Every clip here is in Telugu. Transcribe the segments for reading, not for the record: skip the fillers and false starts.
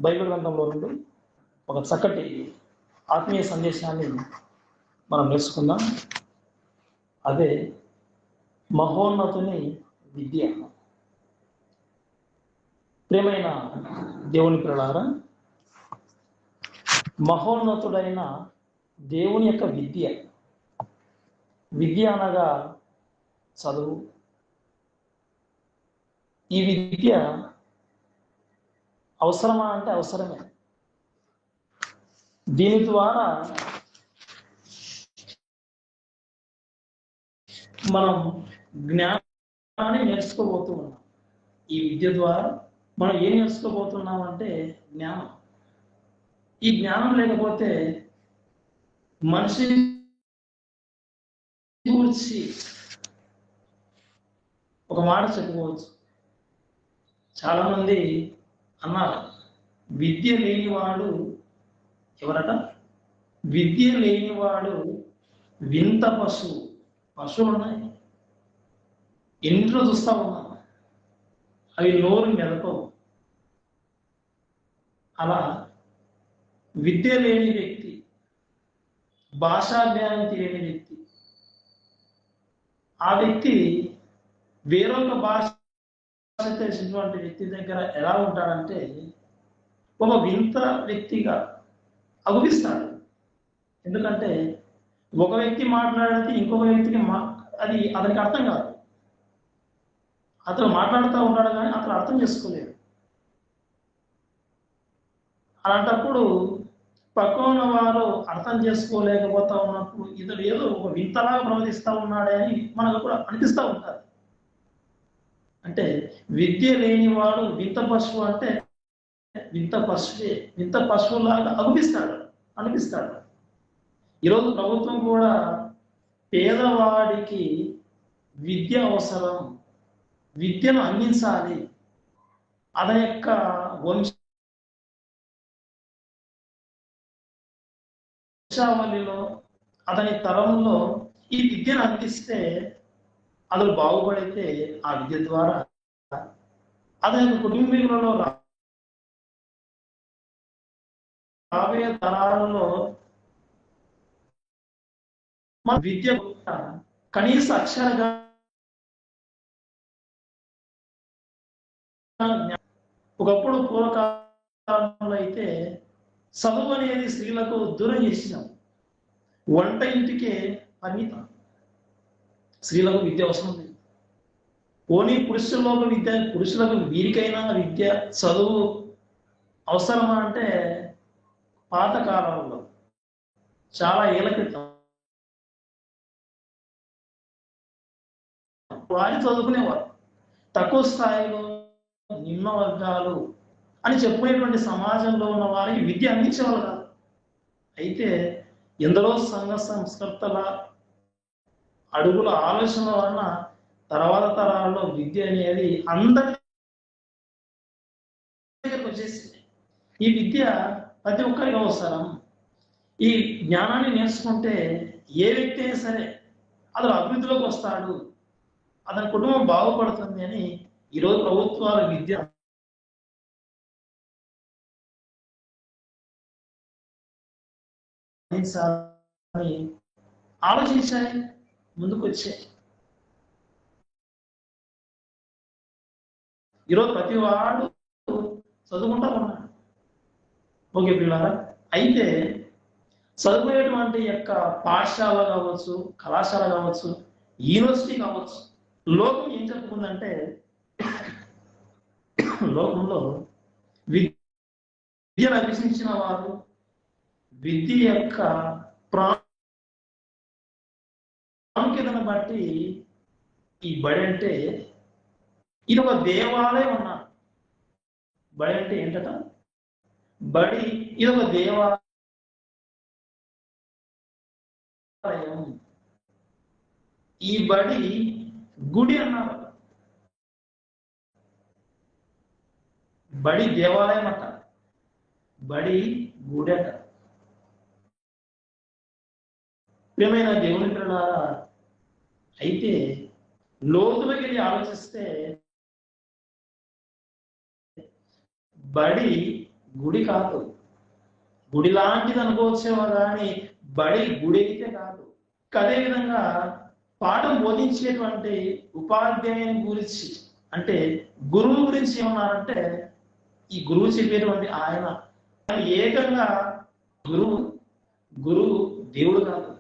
బైబిల్ గ్రంథంలో నుండి ఒక చక్కటి ఆత్మీయ సందేశాన్ని మనం నేర్చుకుందాం. అదే మహోన్నతుని విద్య. ప్రియమైన దేవుని పిల్లలారా, మహోన్నతుడైన దేవుని యొక్క విద్య అనగా చదువు. ఈ విద్య అవసరమా అంటే అవసరమే. దీని ద్వారా మనం జ్ఞానాన్ని నేర్చుకోబోతూ ఉన్నాం. ఈ విద్య ద్వారా మనం ఏం నేర్చుకోబోతున్నామంటే జ్ఞానం. ఈ జ్ఞానం లేకపోతే మనిషి గురించి ఒక మాట చెప్పుకోవచ్చు. చాలా మంది అన్నారు, విద్య లేనివాడు ఎవరట? విద్య లేనివాడు వింత పశువులు ఉన్నాయి, ఇంట్లో చూస్తా ఉన్నాం, అవి నోరు మెదపవు. అలా విద్య లేని వ్యక్తి, భాషా జ్ఞానం తెలియని వ్యక్తి, ఆ వ్యక్తి వేరొక భాష తెలిసినటువంటి వ్యక్తి దగ్గర ఎలా ఉంటాడంటే ఒక వింత వ్యక్తిగా అగుపిస్తాడు. ఎందుకంటే ఒక వ్యక్తి మాట్లాడితే ఇంకొక వ్యక్తికి అది అతనికి అర్థం కాదు. అతను మాట్లాడుతూ ఉంటాడు కానీ అతను అర్థం చేసుకోలేడు. అలాంటప్పుడు పక్కన ఉన్న వారు అర్థం చేసుకోలేకపోతా ఉన్నప్పుడు ఇతడు ఏదో ఒక వింతలాగా ప్రవర్తిస్తూ ఉన్నాడే అని మనకు కూడా అనిపిస్తూ ఉంటారు. అంటే విద్య లేనివాడు వింత పశువు అంటే వింత పశువులాగా అనిపిస్తాడు. ఈరోజు ప్రభుత్వం కూడా పేదవాడికి విద్య అవసరం, విద్యను అందించాలి, అతని యొక్క వంశావళిలో అతని తరంలో ఈ విద్యను అందిస్తే అతను బాగుపడితే ఆ విద్య ద్వారా అతని కుటుంబీకులలో రాబోయే తరాలలో మన విద్య కనీస అక్షర ఒకప్పుడు పూర్వకాలంలో అయితే చదువు అనేది స్త్రీలకు దూరం చేసినాం. వంట ఇంటికే పరిమితం. స్త్రీలకు విద్య అవసరం లేదు. ఓన్లీ పురుషులకు వీరికైనా విద్య చదువు అవసరమా అంటే పాత కాలంలో చాలా ఏళ్ల క్రితం వారి చదువుకునేవారు. తక్కువ స్థాయిలో నిమ్న వర్గాలు అని చెప్పుకునేటువంటి సమాజంలో ఉన్న వారికి విద్య అందించేవాళ్ళు కాదు. అయితే ఎందరో సంఘ సంస్కర్తల అడుగుల ఆలోచన వలన తర్వాత తరాల్లో విద్య అనేది అందరి దగ్గరకు వచ్చేసింది. ఈ విద్య ప్రతి ఒక్కరికి అవసరం. ఈ జ్ఞానాన్ని నేర్చుకుంటే ఏ వ్యక్తి అయినా సరే అతను అభివృద్ధిలోకి వస్తాడు, అతని కుటుంబం బాగుపడుతుంది అని ఈరోజు ప్రభుత్వాల విద్య ఆలోచించాయి, ముందుకు వచ్చాయి. ఈరోజు ప్రతి వాడు చదువుకుంటా ఉన్నాడు. ఓకే పిల్లరా, అయితే చదువుకునేటువంటి యొక్క పాఠశాల కావచ్చు, కళాశాల కావచ్చు, యూనివర్సిటీ కావచ్చు, లోకం ఏం చెప్పుకుందంటే లోకంలో విద్యను అభ్యసించిన వారు విద్య యొక్క ప్రాముఖ్యతను బట్టి ఈ బడి అంటే ఇది ఒక దేవాలయం అన్నారు. బడి అంటే ఏంటట? బడి ఇది ఒక దేవాలయం. ఈ బడి గుడి అన్నారు. బడి దేవాలయం అట, బడి గుడి అట. ప్రియమైన దేవుని పిల్లలారా, అయితే లోతులోకి వెళ్ళి ఆలోచిస్తే బడి గుడి కాదు. గుడి లాంటిది అనుకోవచ్చేమో కానీ బడి గుడి అయితే కాదు. అదేవిధంగా పాఠం బోధించేటువంటి ఉపాధ్యాయుని గురించి అంటే గురువు గురించి ఏమన్నారంటే, ఈ గురువు చెప్పేటువంటి ఆయన ఏకంగా గురువు గురువు దేవుడు కాదు.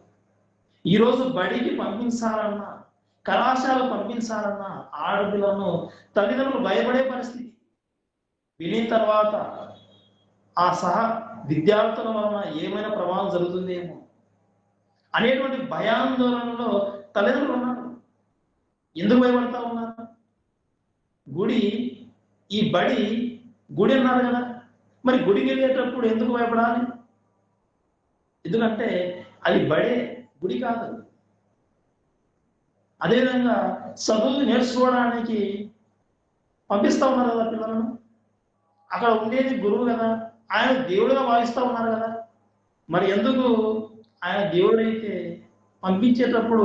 ఈరోజు బడికి పంపించాలన్నా, కళాశాల పంపించాలన్నా ఆడపిల్లను తల్లిదండ్రులు భయపడే పరిస్థితి. విని తర్వాత ఆ సహా విద్యార్థుల వలన ఏమైనా ప్రమాదం జరుగుతుందేమో అనేటువంటి భయాందోళనలో తల్లిదండ్రులు ఉన్నారు. ఎందుకు భయపడతా ఉన్నారు? గుడి, ఈ బడి గుడి అన్నారు కదా, మరి గుడికి వెళ్ళేటప్పుడు ఎందుకు భయపడాలి? ఎందుకంటే అది బడే, గుడి కాదు. అదేవిధంగా చదువు నేర్చుకోవడానికి పంపిస్తా ఉన్నారు కదా పిల్లలను. అక్కడ ఉండేది గురువు కదా, ఆయన దేవుడుగా భావిస్తూ ఉన్నారు కదా. మరి ఎందుకు ఆయన దేవుడైతే పంపించేటప్పుడు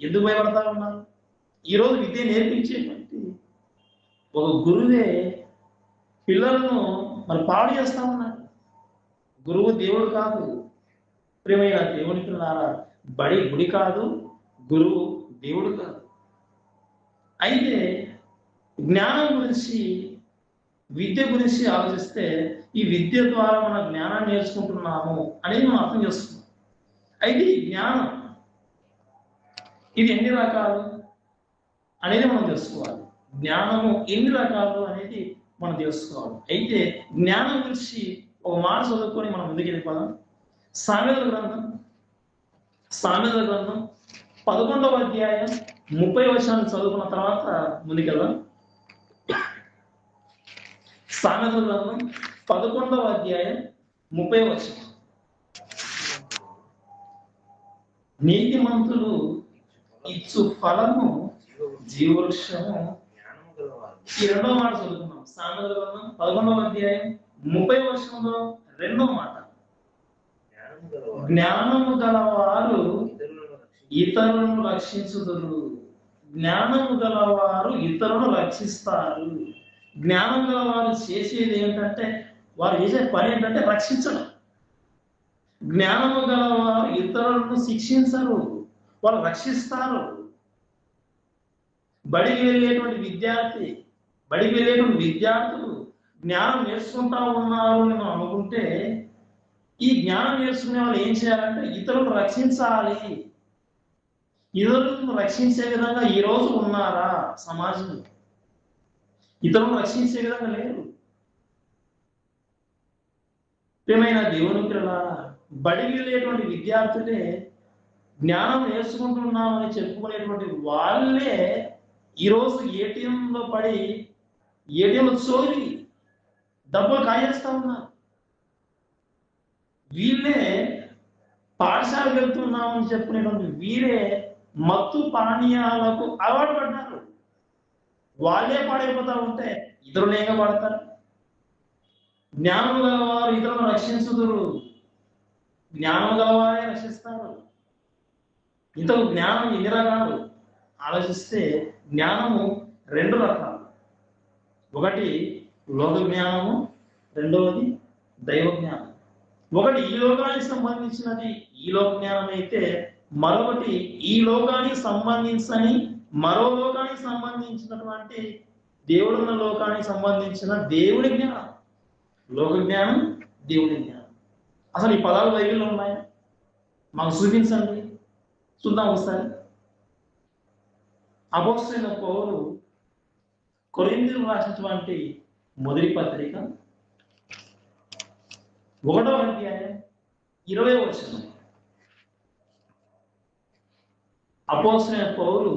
ఎందుకు భయపడతా ఉన్నారు? ఈరోజు విద్య నేర్పించేటువంటి ఒక గురువే పిల్లలను మరి పాడు చేస్తా ఉన్నారు. గురువు దేవుడు కాదు. ప్రియమైన దేవుని పిల్లలారా, బడి గుడి కాదు, గురువు దేవుడు కాదు. అయితే జ్ఞానం గురించి, విద్య గురించి ఆలోచిస్తే ఈ విద్య ద్వారా మన జ్ఞానాన్ని నేర్చుకుంటున్నాము అనేది మనం అర్థం చేస్తున్నాం. అయితే ఈ జ్ఞానం ఇది ఎన్ని రకాలు అనేది మనం తెలుసుకోవాలి. జ్ఞానము ఎన్ని రకాలు అనేది మనం తెలుసుకోవాలి. అయితే జ్ఞానం గురించి ఒక మాట చదువుకొని మనం ముందుకు వెళ్ళిపోదాం. సామెతల గ్రంథం 11వ అధ్యాయం 30వ వచనాన్ని చదువుకున్న తర్వాత ముందుకెళ్దాం. సామెతల గ్రంథం 11వ అధ్యాయం 30వ వచనం. నీతిమంతులు ఇచ్చు ఫలము జీవవృక్షము. ఈ రెండవ మాట చదువుకున్నాం. సామెతల గ్రంథం 11వ అధ్యాయం 30వ వచనంలో రెండవ మాట, జ్ఞానము గలవారు ఇతరులను రక్షించుదురు. జ్ఞానము గలవారు ఇతరులను రక్షిస్తారు. జ్ఞానం గలవారు చేసేది ఏంటంటే, వారు చేసే పని ఏంటంటే రక్షించడం. జ్ఞానము గలవారు ఇతరులను శిక్షించరు, వాళ్ళు రక్షిస్తారు. బడికి వెళ్ళేటువంటి విద్యార్థులు జ్ఞానం నేర్చుకుంటా ఉన్నారు అని మనం అనుకుంటే, ఈ జ్ఞానం నేర్చుకునే వాళ్ళు ఏం చేయాలంటే ఇతరులను రక్షించాలి. ఇతరులను రక్షించే విధంగా ఈ రోజు ఉన్నారా సమాజంలో? ఇతరులను రక్షించే విధంగా లేరు. ప్రియమైన దేవుని పిల్లలారా, బడికి వెళ్ళేటువంటి విద్యార్థులే జ్ఞానం నేర్చుకుంటున్నామని చెప్పుకునేటువంటి వాళ్ళే ఈరోజు ఏటీఎంలో పడి ఏటీఎంలో చోరీ డబ్బులు కాజేస్తా ఉన్నారు. వీళ్ళే పాఠశాలకు వెళ్తున్నామని చెప్పుకునేటువంటి వీరే మత్తు పానీయాలకు అలవాటు పడ్డారు. వాళ్ళే పాడైపోతా ఉంటే ఇతరులు ఏగా పడతారు? జ్ఞానం గలవారు ఇతరులను రక్షించుదురు. జ్ఞానం గలవారే రక్షిస్తారు. ఇంతకు జ్ఞానం ఎన్ని రకాలు ఆలోచిస్తే, జ్ఞానము రెండు రకాలు. ఒకటి లోక జ్ఞానము, రెండవది దైవ జ్ఞానం. ఒకటి ఈ లోకానికి సంబంధించినది ఈ లోక జ్ఞానం అయితే, మరొకటి ఈ లోకానికి సంబంధించని మరో లోకానికి సంబంధించినటువంటి దేవుడున్న లోకానికి సంబంధించిన దేవుడి జ్ఞానం. లోక జ్ఞానం, దేవుడి జ్ఞానం. అసలు ఈ పదాలు బైబిల్లో ఉన్నాయా? మాకు చూపించండి, చూద్దాం ఒకసారి. అపోస్తలుడైన పౌలు కొరింథీయులకు రాసినటువంటి మొదటి పత్రిక 1వ అధ్యాయం 20వ వచనం. అపోస్తలుడైన పౌలు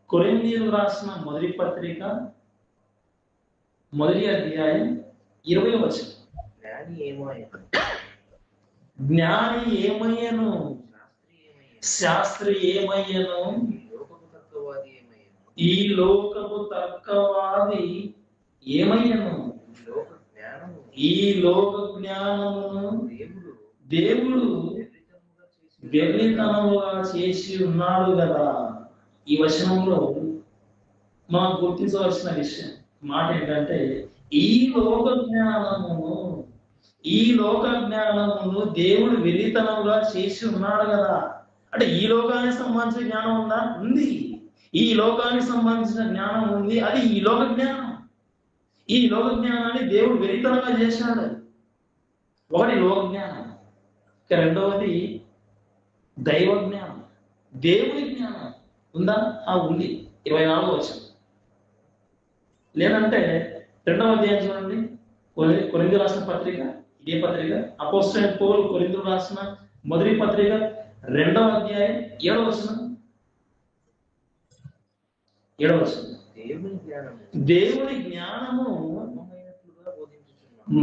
కొరింథీయులకు రాసిన మొదటి పత్రిక 1వ అధ్యాయం 20వ వచనం. జ్ఞాని ఏమయ్యను, శాస్త్రి ఏమయ్యను, ఈ లోకపు తర్కవాది ఏమయ్యను, ఈ లోక జ్ఞానమును దేవుడు వ్యభితనముగా చేసి ఉన్నాడు కదా. ఈ వచనంలో మనం గుర్తించవలసిన విషయం మాట ఏంటంటే, ఈ లోక జ్ఞానమును ఈ లోక జ్ఞానమును దేవుడు వెలితనంగా చేసి ఉన్నాడు కదా. అంటే ఈ లోకానికి సంబంధించిన జ్ఞానం ఉందా? ఉంది. ఈ లోకానికి సంబంధించిన జ్ఞానం ఉంది, అది ఈ లోక జ్ఞానం. ఈ లోక జ్ఞానాన్ని దేవుడు వెలితనంగా చేశాడు. ఒకటి లోక జ్ఞానం, ఇక రెండవది దైవ జ్ఞానం, దేవుని జ్ఞానం ఉందా? ఉంది. 24 వచనం. లేదంటే 2వ అధ్యాయం చూడండి, కొరింథీయులకు రాసిన పత్రిక, ఇదే పత్రిక అపోస్తలుడైన పౌలు కొరింథీయులకు రాసిన మొదటి పత్రిక 2వ అధ్యాయం 7వ వచనం. 7వ వచనం. దేవుని జ్ఞానము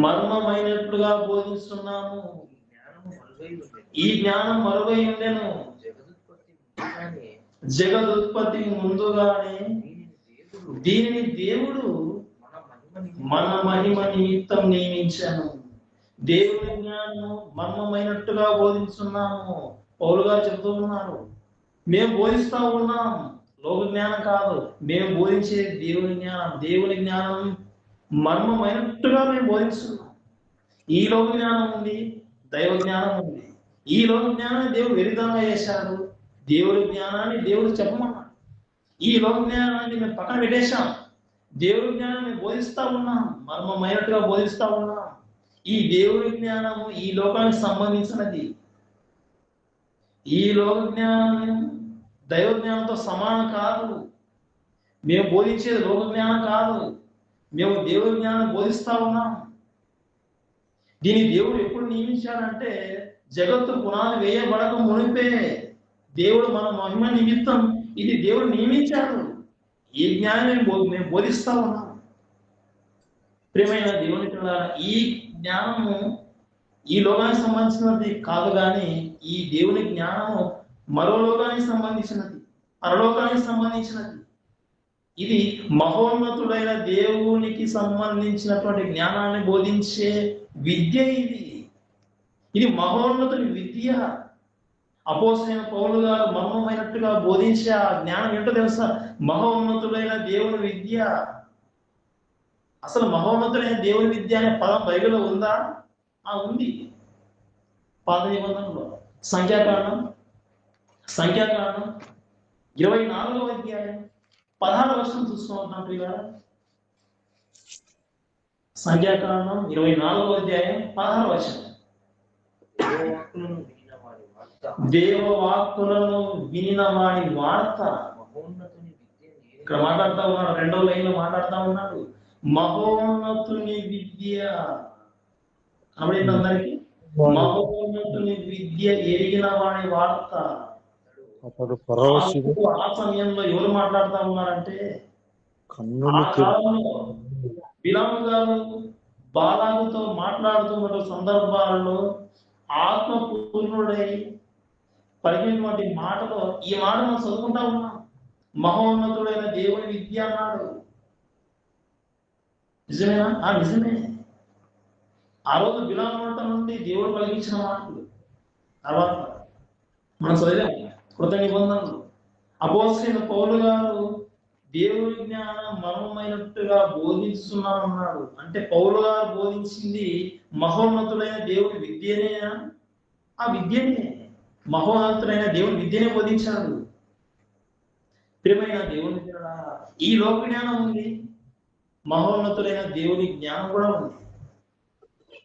మర్మమైనట్లుగా బోధిస్తున్నాము. ఈ జ్ఞానం మరువై ఉండెను, జగదుత్పత్తి ముందుగానే దీనిని దేవుడు మన మహిమ నిమిత్తం నియమించాను. దేవుని జ్ఞానం మర్మమైనట్టుగా బోధిస్తున్నాము. పౌలు గారు చెబుతూ ఉన్నారు, మేము బోధిస్తా ఉన్నాం, లోక జ్ఞానం కాదు, మేము బోధించే దేవుని జ్ఞానం. దేవుని జ్ఞానం మర్మమైనట్టుగా మేము బోధిస్తున్నాం. ఈ లోక జ్ఞానం ఉంది, దైవ జ్ఞానం ఉంది. ఈ లోక జ్ఞానాన్ని దేవుడు వెలితనంగా చేశాడు, దేవుడి జ్ఞానాన్ని దేవుడు చెప్పమన్నాడు. ఈ లోక జ్ఞానాన్ని మేము పక్కన పెట్టేశాం, దేవుడి జ్ఞానాన్ని బోధిస్తా ఉన్నాం, మర్మమైనట్టుగా బోధిస్తా ఉన్నాం. ఈ దేవుడి జ్ఞానము ఈ లోకానికి సంబంధించినది. ఈ లోక జ్ఞానం దైవ జ్ఞానంతో సమానం కాదు. మేము బోధించేది లోక జ్ఞానం కాదు, మేము దేవుడి జ్ఞానం బోధిస్తా ఉన్నాం. దీన్ని దేవుడు ఎప్పుడు నియమించాడంటే, జగత్తు పునాది వేయబడక మునిపే దేవుడు మన మహిమ నిమిత్తం ఇది దేవుడు నియమించాడు. ఈ జ్ఞానం మేము బోధిస్తా ఉన్నాం. ప్రియమైన దేవుని పిల్లలారా, ఈ జ్ఞానము ఈ లోకానికి సంబంధించినది కాదు, కానీ ఈ దేవుని జ్ఞానము మరో లోకానికి సంబంధించినది, పరలోకానికి సంబంధించినది. ఇది మహోన్నతుడైన దేవునికి సంబంధించినటువంటి జ్ఞానాన్ని బోధించే విద్య. ఇది మహోన్నతుని విద్య. అపోస్తలుడైన పౌలు గారు మర్మమైనట్టుగా బోధించే ఆ జ్ఞానం ఏంటో తెలుసా? మహోన్నతుడైన దేవుని విద్య. అసలు మహోన్నతుడైన దేవుని విద్య అనే పదం బైబిల్లో ఉందా? ఉంది. పాత నిబంధనలో సంఖ్యాకాండం 24వ అధ్యాయం 16వ వచనం చూస్తూ ఉంటాం పిల్లలు. సంఖ్యాకాండం 24వ అధ్యాయం 16వ వచనం. దేవవాక్కులను వినిన వాడి వార్త. ఇక్కడ మాట్లాడుతా ఉన్నాడు, 2వ లైన్లో మాట్లాడుతా ఉన్నాడు, మహోన్నతుని విద్య. కాబట్టి అందరికి మహోన్నతుని విద్య ఎరిగిన వాడి వార్త. ఆ సమయంలో ఎవరు మాట్లాడుతా ఉన్నారంటే, ఆ కాలంలో బిలాము గారు బాలాకుతో మాట్లాడుతున్న సందర్భాలలో ఆత్మపూర్ణుడై పలికినటువంటి మాటలో ఈ మాట మనం చదువుకుంటా ఉన్నాం. మహోన్నతుడైన దేవుని విద్య అన్నాడు. నిజమేనా? నిజమే. ఆ రోజు బిలాము నోట నుండి దేవుడు పలికించిన మాటలు. తర్వాత మనం చదివాం కృత నిబంధనలు. అపోస్తలుడైన పౌలు గారు దేవుని జ్ఞానం మర్మమైనట్టుగా బోధిస్తున్నామన్నాడు. అంటే పౌలు గారు బోధించింది మహోన్నతుడైన దేవుని విద్యనేనా? ఆ విద్యనే, మహోన్నతుడైన దేవుని విద్యనే బోధించాడు. ప్రియమైన దేవుని ఈ లోక జ్ఞానం ఉంది, మహోన్నతుడైన దేవుని జ్ఞానం కూడా ఉంది.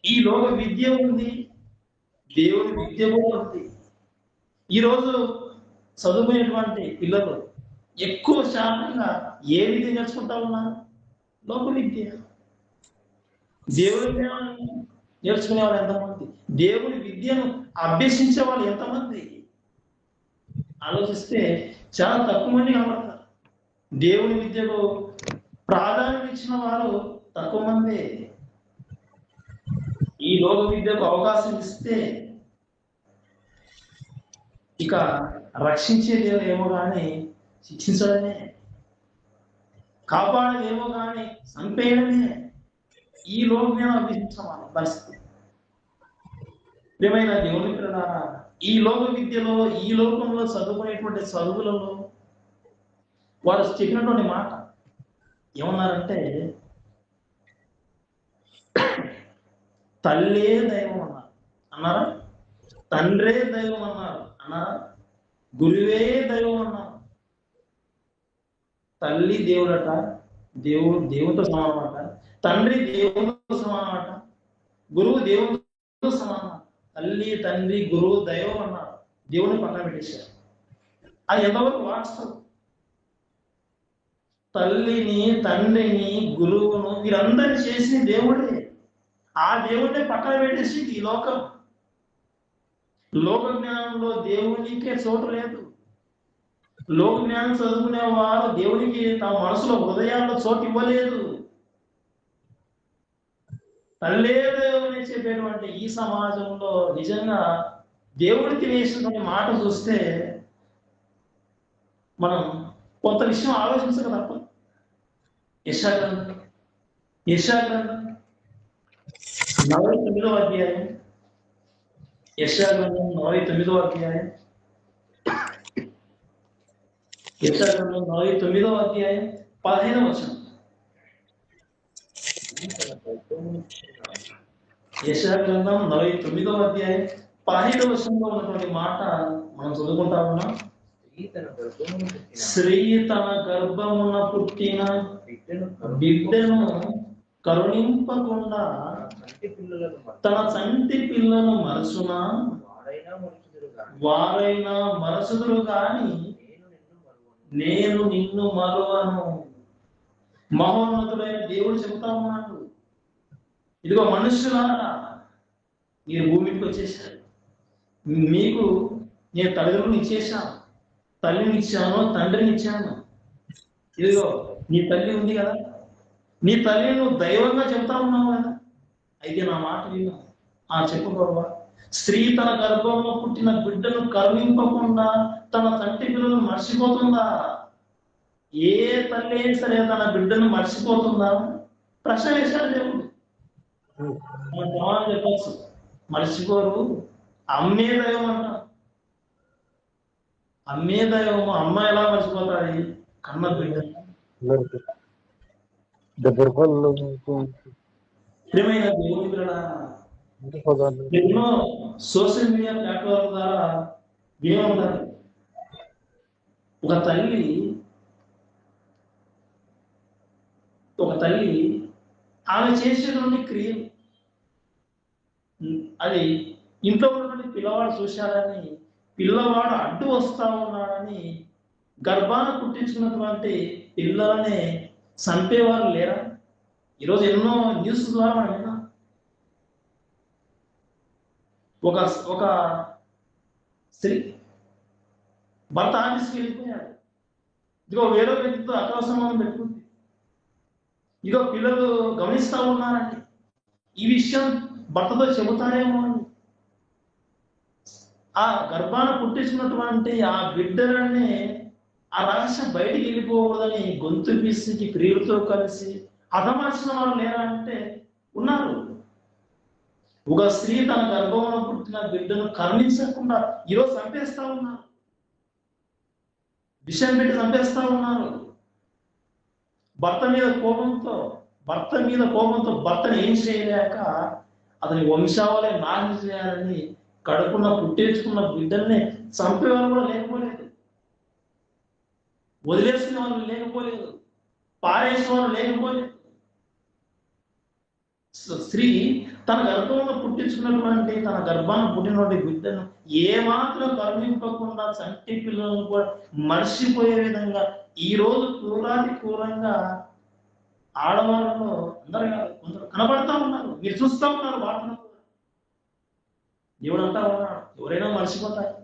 ఈ లోక విద్య ఉంది, దేవుని విద్య కూడా ఉంది. ఈరోజు చదువుకునేటువంటి పిల్లలు ఎక్కువ శాతంగా ఏ విద్య నేర్చుకుంటా ఉన్నారు? లోక విద్య. దేవుని జ్ఞానం నేర్చుకునే వాళ్ళు ఎంతమంది? దేవుని విద్యను అభ్యసించే వాళ్ళు ఎంతమంది? ఆలోచిస్తే చాలా తక్కువ మంది కనబడతారు. దేవుని విద్యకు ప్రాధాన్యత ఇచ్చిన వారు తక్కువ మంది. ఈ లోక విద్యకు అవకాశం ఇస్తే ఇక రక్షించేది ఏమో కానీ శిక్షించడమే, కాపాడేదేమో కానీ చంపేయడమే ఈ లోకమే అభ్యసించాలి పరిస్థితి. ప్రియమైన దేవుని పిల్లలారా, ఈ లోక విద్యలో, ఈ లోకంలో చదువుకునేటువంటి చదువులలో వారు చెప్పినటువంటి మాట ఏమన్నారంటే, తల్లే దైవం అన్నారు అన్నారా? తండ్రే దైవం అన్నారా? గురువే దైవం అన్నారు. తల్లి దేవుడట, దేవుడితో సమానమాట, తండ్రి దేవుడితో సమానమాట, గురువు దేవుడితో సమానం. తల్లి, తండ్రి, గురువు, దైవం అన్నారు. దేవుడిని పక్కన పెట్టేశారు. అది ఎంతవరకు వాస్తవం? తల్లిని, తండ్రిని, గురువును వీరందరినీ చేసిన దేవుడే. ఆ దేవుడిని పక్కన పెట్టేసి ఈ లోక జ్ఞానంలో దేవునికే చోటు లేదు. లోక జ్ఞానం చదువుకునే వారు దేవునికి తమ మనసులో, హృదయాల్లో చోటు ఇవ్వలేదు. తల్లే దేవుని చెప్పేటువంటి ఈ సమాజంలో నిజంగా దేవుడికి వేసినటువంటి మాట చూస్తే మనం కొంత విషయం ఆలోచించక తప్ప. యెషయా గ్రంథం 49వ అధ్యాయం, యెషయా గ్రంథం 49వ అధ్యాయం, యెషయా గ్రంథం 49వ అధ్యాయం 15వ వచనం. యెషయా గ్రంథం 49వ అధ్యాయం 15వ వచనంలో ఉన్నటువంటి మాట మనం చదువుకుంటా ఉన్నాం. స్త్రీ తన గర్భమున పుట్టిన బిడ్డను కరుణింపకుండా తన చంటి పిల్లను మరచునా? వారైనా మరచుదురు గాని నేను నిన్ను మరువను. మహోన్నతుడైన దేవుడు చెబుతా ఉన్నాడు, ఇదిగో మనుషులారా, మీరు భూమికి వచ్చేసారు. మీకు నేను తల్లిదండ్రులను ఇచ్చేసాను, తల్లిని ఇచ్చాను, తండ్రిని ఇచ్చాను. ఇదిగో నీ తల్లి ఉంది కదా, నీ తల్లిని నువ్వు దైవంగా చెబుతా ఉన్నావు కదా, అయితే నా మాట విను. చెప్పుకోవా? స్త్రీ తన గర్భంలో పుట్టిన బిడ్డను కరుణింపకుండా తన తండ్రి పిల్లలను మర్చిపోతుందా? ఏ తల్లి సరే తన బిడ్డను మర్చిపోతుందా? ప్రశ్న వేశాడు దేవుడు. చెప్పచ్చు, మర్చిపోరు. అమ్మే దైవం అంట. అమ్మే దైవము. అమ్మ ఎలా మర్చిపోతాది? కన్న బిడ్డ. ప్రియమైన దేవుని పిల్లల, ఎన్నో సోషల్ మీడియా ప్లాట్ఫామ్ ద్వారా వినే ఉంటారు. ఒక తల్లి ఆమె చేసేటువంటి క్రియలు, అది ఇంట్లో ఉన్నటువంటి పిల్లవాడు చూశాడని, పిల్లవాడు అడ్డు వస్తా ఉన్నాడని గర్భాన పుట్టించుకున్నటువంటి పిల్లలనే చంపేవారు లేరా? ఈరోజు ఎన్నో న్యూస్ ద్వారా మనం విన్నాం. ఒక స్త్రీ భర్త ఆఫీస్కి వెళ్ళిపోయాడు, ఇదిగో వేరే వ్యక్తితో అక్రమ సంబంధం పెట్టుకుంది, ఇదిగో పిల్లలు గమనిస్తా ఉన్నారండి, ఈ విషయం భర్తతో చెబుతారేమో అని ఆ గర్భాన పుట్టించుకున్నటువంటి ఆ బిడ్డలనే ఆ రహస్యం బయటికి వెళ్ళిపోకూడదని గొంతు పిసికి ప్రియులతో కలిసి హతమార్చిన వాళ్ళు లేరా అంటే ఉన్నారు. ఒక స్త్రీ తన గర్భంలో పుట్టిన బిడ్డను కరుణించకుండా ఈరోజు చంపేస్తా ఉన్నారు, విషయం పెట్టి చంపేస్తా ఉన్నారు. భర్త మీద కోపంతో భర్తను ఏం చేయలేక అతని వంశావళి నాశనం చేయాలని కడుపున పుట్టించుకున్న బిడ్డల్ని చంపేవాళ్ళు కూడా లేకపోలేదు, వదిలేసిన వాళ్ళు లేకపోలేదు, పారేసిన వాళ్ళు లేకపోలేదు. స్త్రీ తన గర్భంలో పుట్టించుకున్నటువంటి, తన గర్భాన్ని పుట్టినటువంటి బిడ్డను ఏమాత్రం కరుణింపకుండా చంటి పిల్లలను కూడా మర్చిపోయే విధంగా ఈ రోజు క్రూరంగా ఆడవాళ్ళలో అందరూ కొందరు కనబడతా ఉన్నారు. మీరు చూస్తూ ఉన్నారు వార్తలు. దేవుడు అంటా ఉన్నాడు, ఎవరైనా మర్చిపోతారు.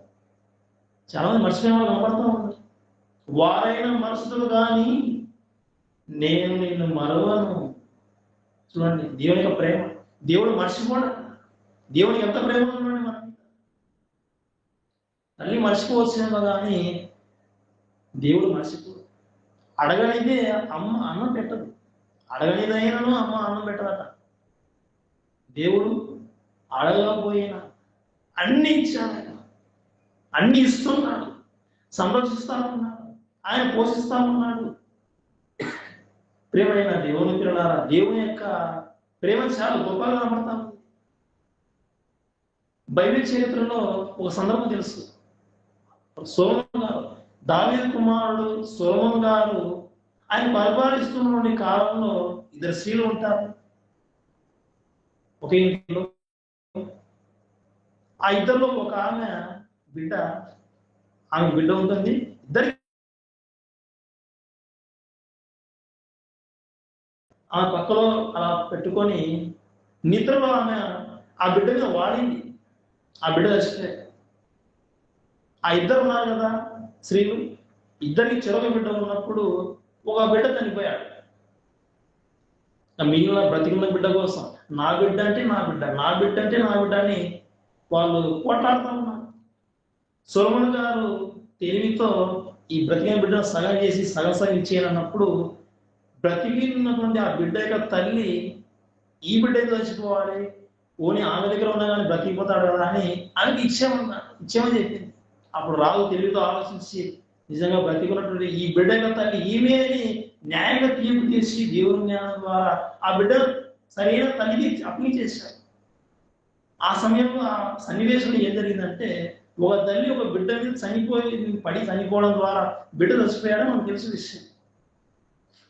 చాలా మంది మర్చిపోయే వాళ్ళు కనబడతా ఉన్నారు. వారైనా మరుస్తులు కానీ నేను నిన్ను మరువను. చూడండి దేవుని యొక్క ప్రేమ. దేవుడు మర్చిపోడు. దేవునికి ఎంత ప్రేమ ఉన్నాడు మన మీద. తల్లి మర్చిపోవచ్చేమో కానీ దేవుడు మర్చిపోడు. అడగనిదే అమ్మ అన్నం పెట్టదు, అడగనిదైనను అమ్మ అన్నం పెట్టదట. దేవుడు అడగకపోయినా అన్ని ఇచ్చాడు, అన్ని ఇస్తున్నాడు, సంరక్షిస్తా ఉన్నాడు, ఆయన పోషిస్తా ఉన్నాడు. ప్రేమైన దేవుని పిల్లలారా, దేవుని యొక్క ప్రేమ చాలా గొప్పగా కనబడతా ఉంది. బైబిల్ చరిత్రలో ఒక సందర్భం తెలుసు. సొలొమోను గారు, దావీదు కుమారుడు సొలొమోను గారు ఆయన పరిపాలిస్తున్న కాలంలో ఇద్దరు స్త్రీలు ఉంటారు ఒక ఇంట్లో. ఆ ఇద్దరిలో ఒక ఆమె బిడ్డ, ఆమె బిడ్డ ఉంటుంది. ఇద్దరికి ఆమె పక్కలో అలా పెట్టుకొని నిద్రలో ఆమె ఆ బిడ్డ మీద వాడింది. ఆ బిడ్డ చచ్చిపోయాడు. ఆ ఇద్దరు ఉన్నారు కదా స్త్రీలు, ఇద్దరికి చెరొక బిడ్డ ఉన్నప్పుడు ఒక బిడ్డ చనిపోయాడు. మిగిలిన బ్రతికున్న బిడ్డ కోసం నా బిడ్డ అంటే నా బిడ్డ, నా బిడ్డ అంటే నా బిడ్డ అని వాళ్ళు పోట్లాడుతూ ఉన్నారు. సొలొమోను గారు తెలివితో ఈ బ్రతికిన బిడ్డను సగం చేసి సగం సగం ఇచ్చేయనన్నప్పుడు బ్రతికి ఉన్నటువంటి ఆ బిడ్డ యొక్క తల్లి ఈ బిడ్డ చచ్చిపోవాలి, ఓని ఆమె దగ్గర ఉన్నా కానీ బ్రతికిపోతాడు కదా అని ఆమెకి ఇచ్చేమని చెప్పింది. అప్పుడు రాజు తెలివితో ఆలోచించి నిజంగా బ్రతికున్నటువంటి ఈ బిడ్డ యొక్క తల్లి ఈమె అని న్యాయంగా తీర్పు చేసి దేవుని జ్ఞానం ద్వారా ఆ బిడ్డ సరైన తల్లికి అప్పగించేశారు. ఆ సమయంలో ఆ సన్నివేశంలో ఏం జరిగిందంటే, ఒక తల్లి ఒక బిడ్డ మీద పడి చనిపోవడం ద్వారా బిడ్డ చచ్చిపోయాడని మనకు తెలిసిన విషయం.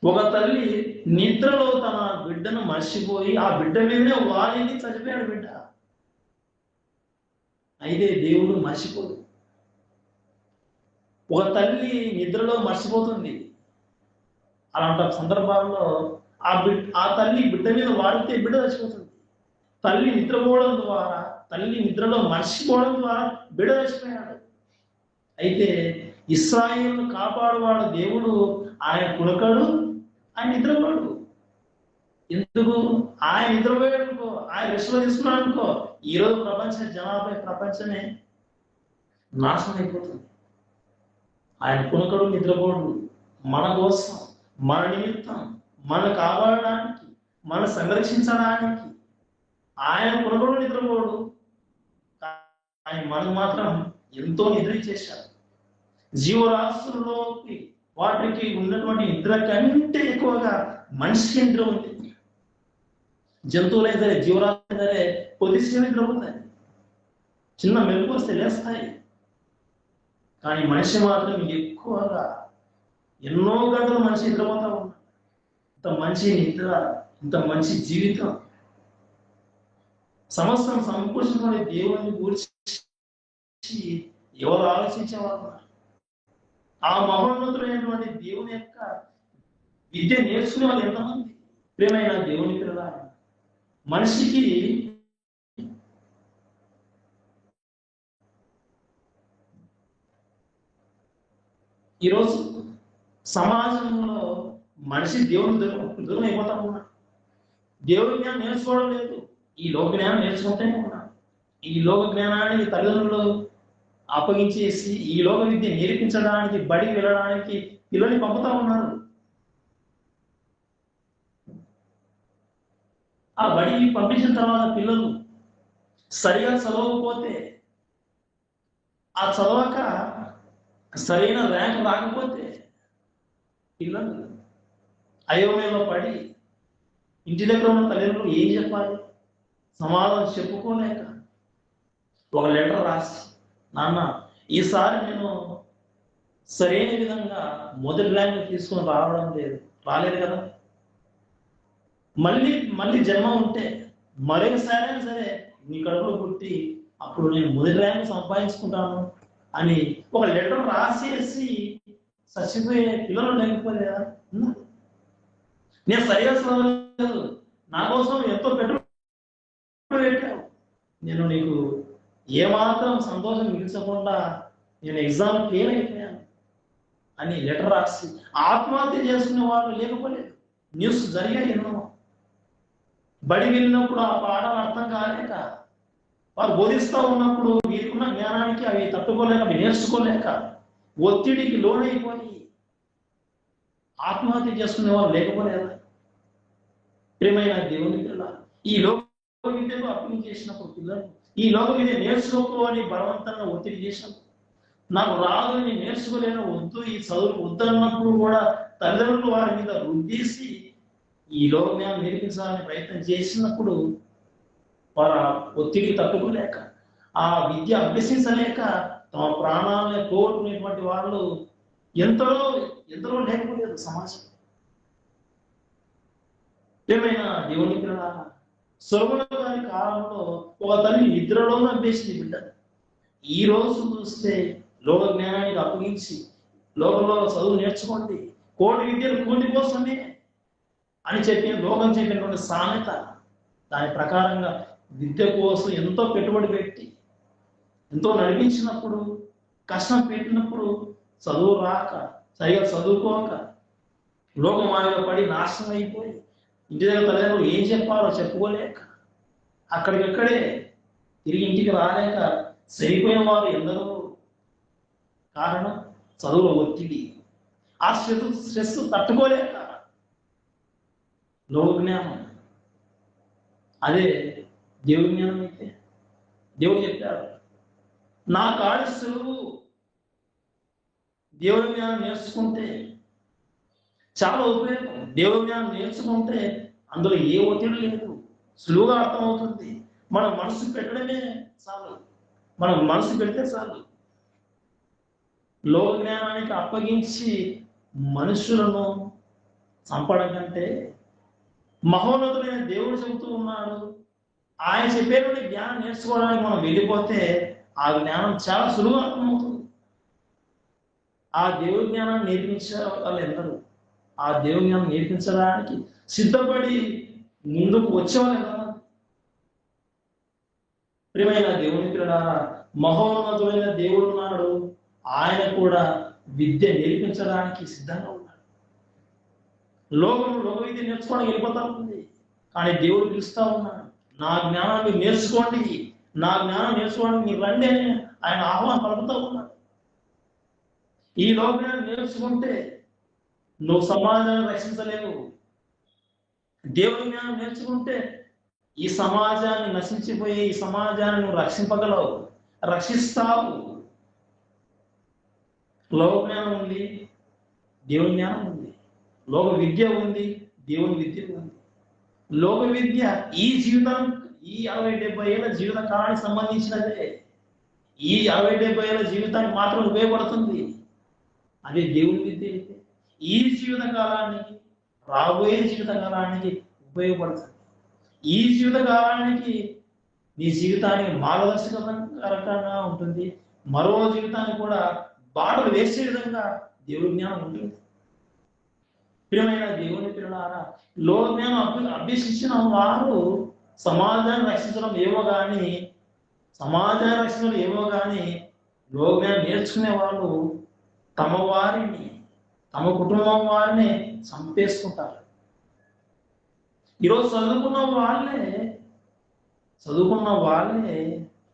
ఒక తల్లి నిద్రలో తన బిడ్డను మర్చిపోయి ఆ బిడ్డ మీదనే వాలిని చనిపోయాడు బిడ్డ. అయితే దేవుడు మర్చిపోడు. ఒక తల్లి నిద్రలో మర్చిపోతుంది. అలాంటి సందర్భాల్లో ఆ తల్లి బిడ్డ మీద వాడితే బిడ్డ చచ్చిపోతుంది. తల్లి నిద్రపోవడం ద్వారా, తల్లి నిద్రలో మర్చిపోవడం ద్వారా బిడ్డ చచ్చిపోయాడు. అయితే ఇశ్రాయేలును కాపాడువాడు దేవుడు, ఆయన కునకడు, ఆయన నిద్రపోడు. ఎందుకు? ఆయన నిద్రపోయాడు అనుకో, ఆయన రెస్ట్లో తీసుకున్నాడు అనుకో, ఈరోజు ప్రపంచమే నాశనం అయిపోతుంది. ఆయన కునకడు, నిద్రపోడు. మన కోసం, మన నిమిత్తం, మనం కాపాడడానికి, మనం సంరక్షించడానికి ఆయన కునకడు, నిద్రపోడు. ఆయన మనకు మాత్రం ఎంతో నిద్ర ఇచ్చేశాడు. జీవరాశుల్లోకి వాటికి ఉన్నటువంటి నిద్ర కంటే ఎక్కువగా మనిషికి నిద్ర ఉంది. జంతువులైనా సరే, జీవరాశులైనా సరే కొద్దిసేపు నిద్రపోతాయి, చిన్న మెరుపు వస్తే లేస్తాయి. కానీ మనిషి మాత్రం ఎక్కువగా ఎన్నో గంటలు మనిషి నిద్రపోతా ఉన్నాడు. ఇంత మంచి నిద్ర, ఇంత మంచి జీవితం, సమస్తం సమకూర్చుకునే దేవుని గురించి ఎవరు ఆలోచించేవారు? ఆ మహోన్నతుడైనటువంటి దేవుని యొక్క విద్య నేర్చుకునే వాళ్ళు ఎంతమంది? ప్రియమైన దేవుని పిల్లలారా, మనిషికి ఈరోజు సమాజంలో మనిషి దేవుని దూరం అయిపోతా ఉన్నాడు. దేవుని జ్ఞానం నేర్చుకోవడం లేదు, ఈ లోక జ్ఞానం నేర్చుకుంటూనే ఉన్నాడు. ఈ లోక జ్ఞానాన్ని తల్లిదండ్రులు అప్పగించేసి ఈ లోక విద్య నేర్పించడానికి, బడికి వెళ్ళడానికి పిల్లల్ని పంపుతా ఉన్నారు. ఆ బడికి పంపించిన తర్వాత పిల్లలు సరిగా చదవకపోతే, ఆ చదవక సరైన ర్యాంక్ రాకపోతే పిల్లలు అయోమయంలో పడి ఇంటి దగ్గర ఉన్న తల్లిదండ్రులు ఏం చెప్పాలి? సమాధానం చెప్పుకోలేక ఒక లెటర్ రాసి, నాన్న ఈసారి నేను సరైన విధంగా మొదటి ర్యాంక్ తీసుకొని రాలేదు కదా, మళ్ళీ జన్మ ఉంటే మరొకసారైనా సరే నీ కడుపులో పుట్టి అప్పుడు నేను మొదటి ర్యాంక్ సంపాదించుకుంటాను అని ఒక లెటర్ రాసేసి చచ్చిపోయే పిల్లలు లేకపోలేదా? నేను సరిగా చదవలేదు, నా కోసం ఎంతో పెట్టుబడి పెట్టావు, నేను నీకు ఏమాత్రం సంతోషం మిగిల్చకుండా నేను ఎగ్జామ్ ఫెయిల్ అయిపోయాను అని లెటర్ రాసి ఆత్మహత్య చేసుకునే వాళ్ళు లేకపోలేదు. న్యూస్ జరిగాయి ఎన్నో. బడి వెళ్ళినప్పుడు ఆ పాఠాలు అర్థం కాలేక, వారు బోధిస్తూ ఉన్నప్పుడు వీరికున్న జ్ఞానానికి అవి తట్టుకోలేక, అవి నేర్చుకోలేక ఒత్తిడికి లోనైపోయి ఆత్మహత్య చేసుకునే వాళ్ళు లేకపోలేదా? ప్రియమైన దేవుని పిల్లలు, ఈ లోక విద్యకు అప్లై చేసినప్పుడు పిల్లలు ఈ లోక విద్య నేర్చుకోని బలవంతంగా ఒత్తిడి చేసినప్పుడు, నాకు రాదు, నేను నేర్చుకోలేను, వద్దు, ఈ చదువు వద్దన్నప్పుడు కూడా తల్లిదండ్రులు వారి మీద రుద్దేసి ఈ లోక జ్ఞానం నేర్పించాలని ప్రయత్నం చేసినప్పుడు వారు ఒత్తిడికి తట్టుకోలేక ఆ విద్య అభ్యసించలేక తమ ప్రాణాలను కోరుకునేటువంటి వాళ్ళు ఎంతలో ఎంతలో లేకపోలేదు సమాజం. ఏమైనా దేవుని పిల్లల సొలొమోను గారి కాలంలో ఒక తల్లి నిద్రలోనే అభ్యసించి బిడ్డ. ఈ రోజు చూస్తే లోక జ్ఞానానికి అప్పగించి లోకంలో చదువు నేర్చుకోండి, కోటి విద్యలు కూటి కోసమే అని చెప్పి లోకం చెప్పినటువంటి సామెత, దాని ప్రకారంగా విద్య కోసం ఎంతో పెట్టుబడి పెట్టి ఎంతో నడిపించినప్పుడు, కష్టం పెట్టినప్పుడు చదువు రాక, సరిగా చదువుకోక, లోకమాయలో పడి నాశనం అయిపోయి ఇంటి దగ్గర తల్లిదండ్రులు ఏం చెప్పాలో చెప్పుకోలేక అక్కడికక్కడే తిరిగి ఇంటికి రాలేక సరిపోయిన వారు ఎందరో. కారణం చదువుల ఒత్తిడి, ఆ స్ట్రెస్ తట్టుకోలేక లోక జ్ఞానం. అదే దేవుని జ్ఞానం అయితే దేవుడు చెప్పాడు, నా కాడి సులువు. దేవుని జ్ఞానం నేర్చుకుంటే చాలా ఉపయోగం. దేవుని జ్ఞానం నేర్చుకుంటే అందులో ఏ ఒత్తిడి లేదు, సులువుగా అర్థమవుతుంది. మనం మనసు పెట్టడమే చాలు, మనం మనసు పెడితే చాలు. లోక జ్ఞానానికి అప్పగించి మనుషులను చంపడం కంటే మహోన్నతుడైన దేవుడు చెబుతూ ఉన్నాడు, ఆయన చెప్పేటువంటి జ్ఞానం నేర్చుకోవడానికి మనం వెళ్ళిపోతే ఆ జ్ఞానం చాలా సులువుగా అర్థమవుతుంది. ఆ దేవుడి జ్ఞానాన్ని నేర్పించే వాళ్ళు ఎందరు? ఆ దేవుని జ్ఞానం నేర్పించడానికి సిద్ధపడి ముందుకు వచ్చేవాళ్ళు ఎంతమంది? ప్రియమైన దేవుని పిల్లలారా, మహోన్నతుడైన దేవుడు ఉన్నాడు, ఆయన కూడా విద్య నేర్పించడానికి సిద్ధంగా ఉన్నాడు. లోక విద్య నేర్చుకోవడానికి వెళ్ళిపోతా ఉంది, కానీ దేవుడు పిలుస్తా ఉన్నాడు, నా జ్ఞానాన్ని నేర్చుకోండి, నా జ్ఞానం నేర్చుకోవడానికి మీరు రండి అని ఆయన ఆహ్వానం పలుకుతూ ఉన్నాడు. ఈ లోకాన్ని నేర్చుకుంటే నువ్వు సమాజాన్ని రక్షించలేవు. దేవుని జ్ఞానం నేర్చుకుంటే ఈ సమాజాన్ని నశించిపోయే ఈ సమాజాన్ని నువ్వు రక్షింపగలవు, రక్షిస్తావు. లోక జ్ఞానం ఉంది, దేవుని జ్ఞానం ఉంది. లోక విద్య ఉంది, దేవుని విద్య ఉంది. లోక విద్య ఈ జీవితం, ఈ 60-70 ఏళ్ళ జీవిత కాలానికి సంబంధించినదే. ఈ 60-70 ఏళ్ళ జీవితానికి మాత్రం ఉపయోగపడుతుంది. అదే దేవుని విద్య అయితే ఈ జీవిత కాలానికి, రాబోయే జీవిత కాలానికి ఉపయోగపడుతుంది. ఈ జీవిత కాలానికి నీ జీవితానికి మార్గదర్శకంగా ఉంటుంది, మరో జీవితానికి కూడా బాటలు వేసే విధంగా దేవుడి జ్ఞానం ఉంటుంది. ప్రియమైన దేవుని పిల్లలారా, లోక జ్ఞానం అభ్యసించిన వారు సమాజాన్ని రక్షించడం ఏమో కానీ లోక జ్ఞానం నేర్చుకునే వాళ్ళు తమ వారిని, తమ కుటుంబం వారిని చంపేసుకుంటారు. ఈరోజు చదువుకున్న వాళ్ళే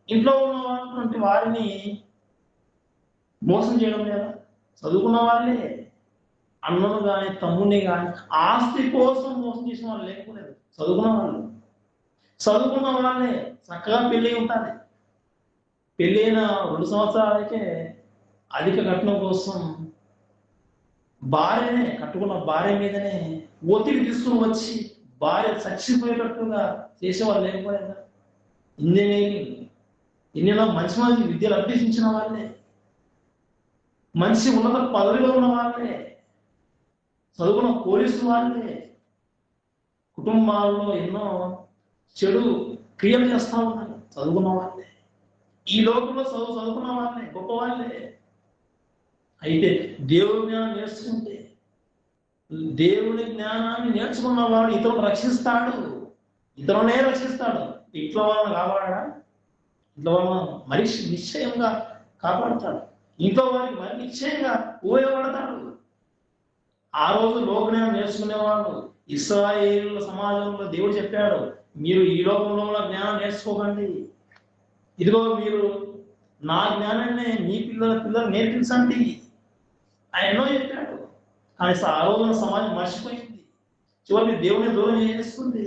ఇంట్లో ఉన్నటువంటి వారిని మోసం చేయడం లేదా? చదువుకున్న వాళ్ళే అన్నను కానీ తమ్ముడిని కానీ ఆస్తి కోసం మోసం చేసిన వాళ్ళు లేకపోలేదు. చదువుకున్న వాళ్ళే చక్కగా పెళ్ళి ఉంటుంది, పెళ్ళైన 2 సంవత్సరాలకే అధిక కట్నం కోసం కట్టుకున్న భార్య మీదనే ఒత్తిడి తీసుకుని వచ్చి భార్య చచ్చిపోయేటట్టుగా చేసేవాళ్ళు లేకపోలేదా? ఇంజనీరింగ్, ఎన్నెన్నో మంచి మంచి విద్యలు అభ్యసించిన వాళ్ళే, మంచి ఉన్నత పదవిలో ఉన్న వాళ్ళే, చదువుకున్న పోలీసు వాళ్ళే కుటుంబాల్లో ఎన్నో చెడు క్రియలు చేస్తా ఉన్నారు. చదువుకున్న వాళ్ళే, ఈ లోకంలో చదువుకున్న వాళ్ళే గొప్ప వాళ్ళే. అయితే దేవుని జ్ఞానం నేర్చుకుంటే, దేవుని జ్ఞానాన్ని నేర్చుకున్న వాడు ఇతరులను రక్షిస్తాడు, ఇతరులనే రక్షిస్తాడు. ఇంట్లో వాళ్ళని కాపాడా? ఇంట్లో వాళ్ళని మరి నిశ్చయంగా కాపాడుతాడు, ఇంట్లో వారికి మరి నిశ్చయంగా ఉపయోగపడతాడు. ఆ రోజు లోక జ్ఞానం నేర్చుకునేవాడు ఇశ్రాయేలు సమాజంలో దేవుడు చెప్పాడు, మీరు ఈ లోకంలో జ్ఞానం నేర్చుకోకండి, ఇదిగో మీరు నా జ్ఞానాన్ని మీ పిల్లలు నేర్పించండి ఆయన ఎన్నో చెప్పాడు. కానీ ఆ రోజున సమాజం మర్చిపోయింది, చివరికి దేవుని దూరం చేసుకుంది.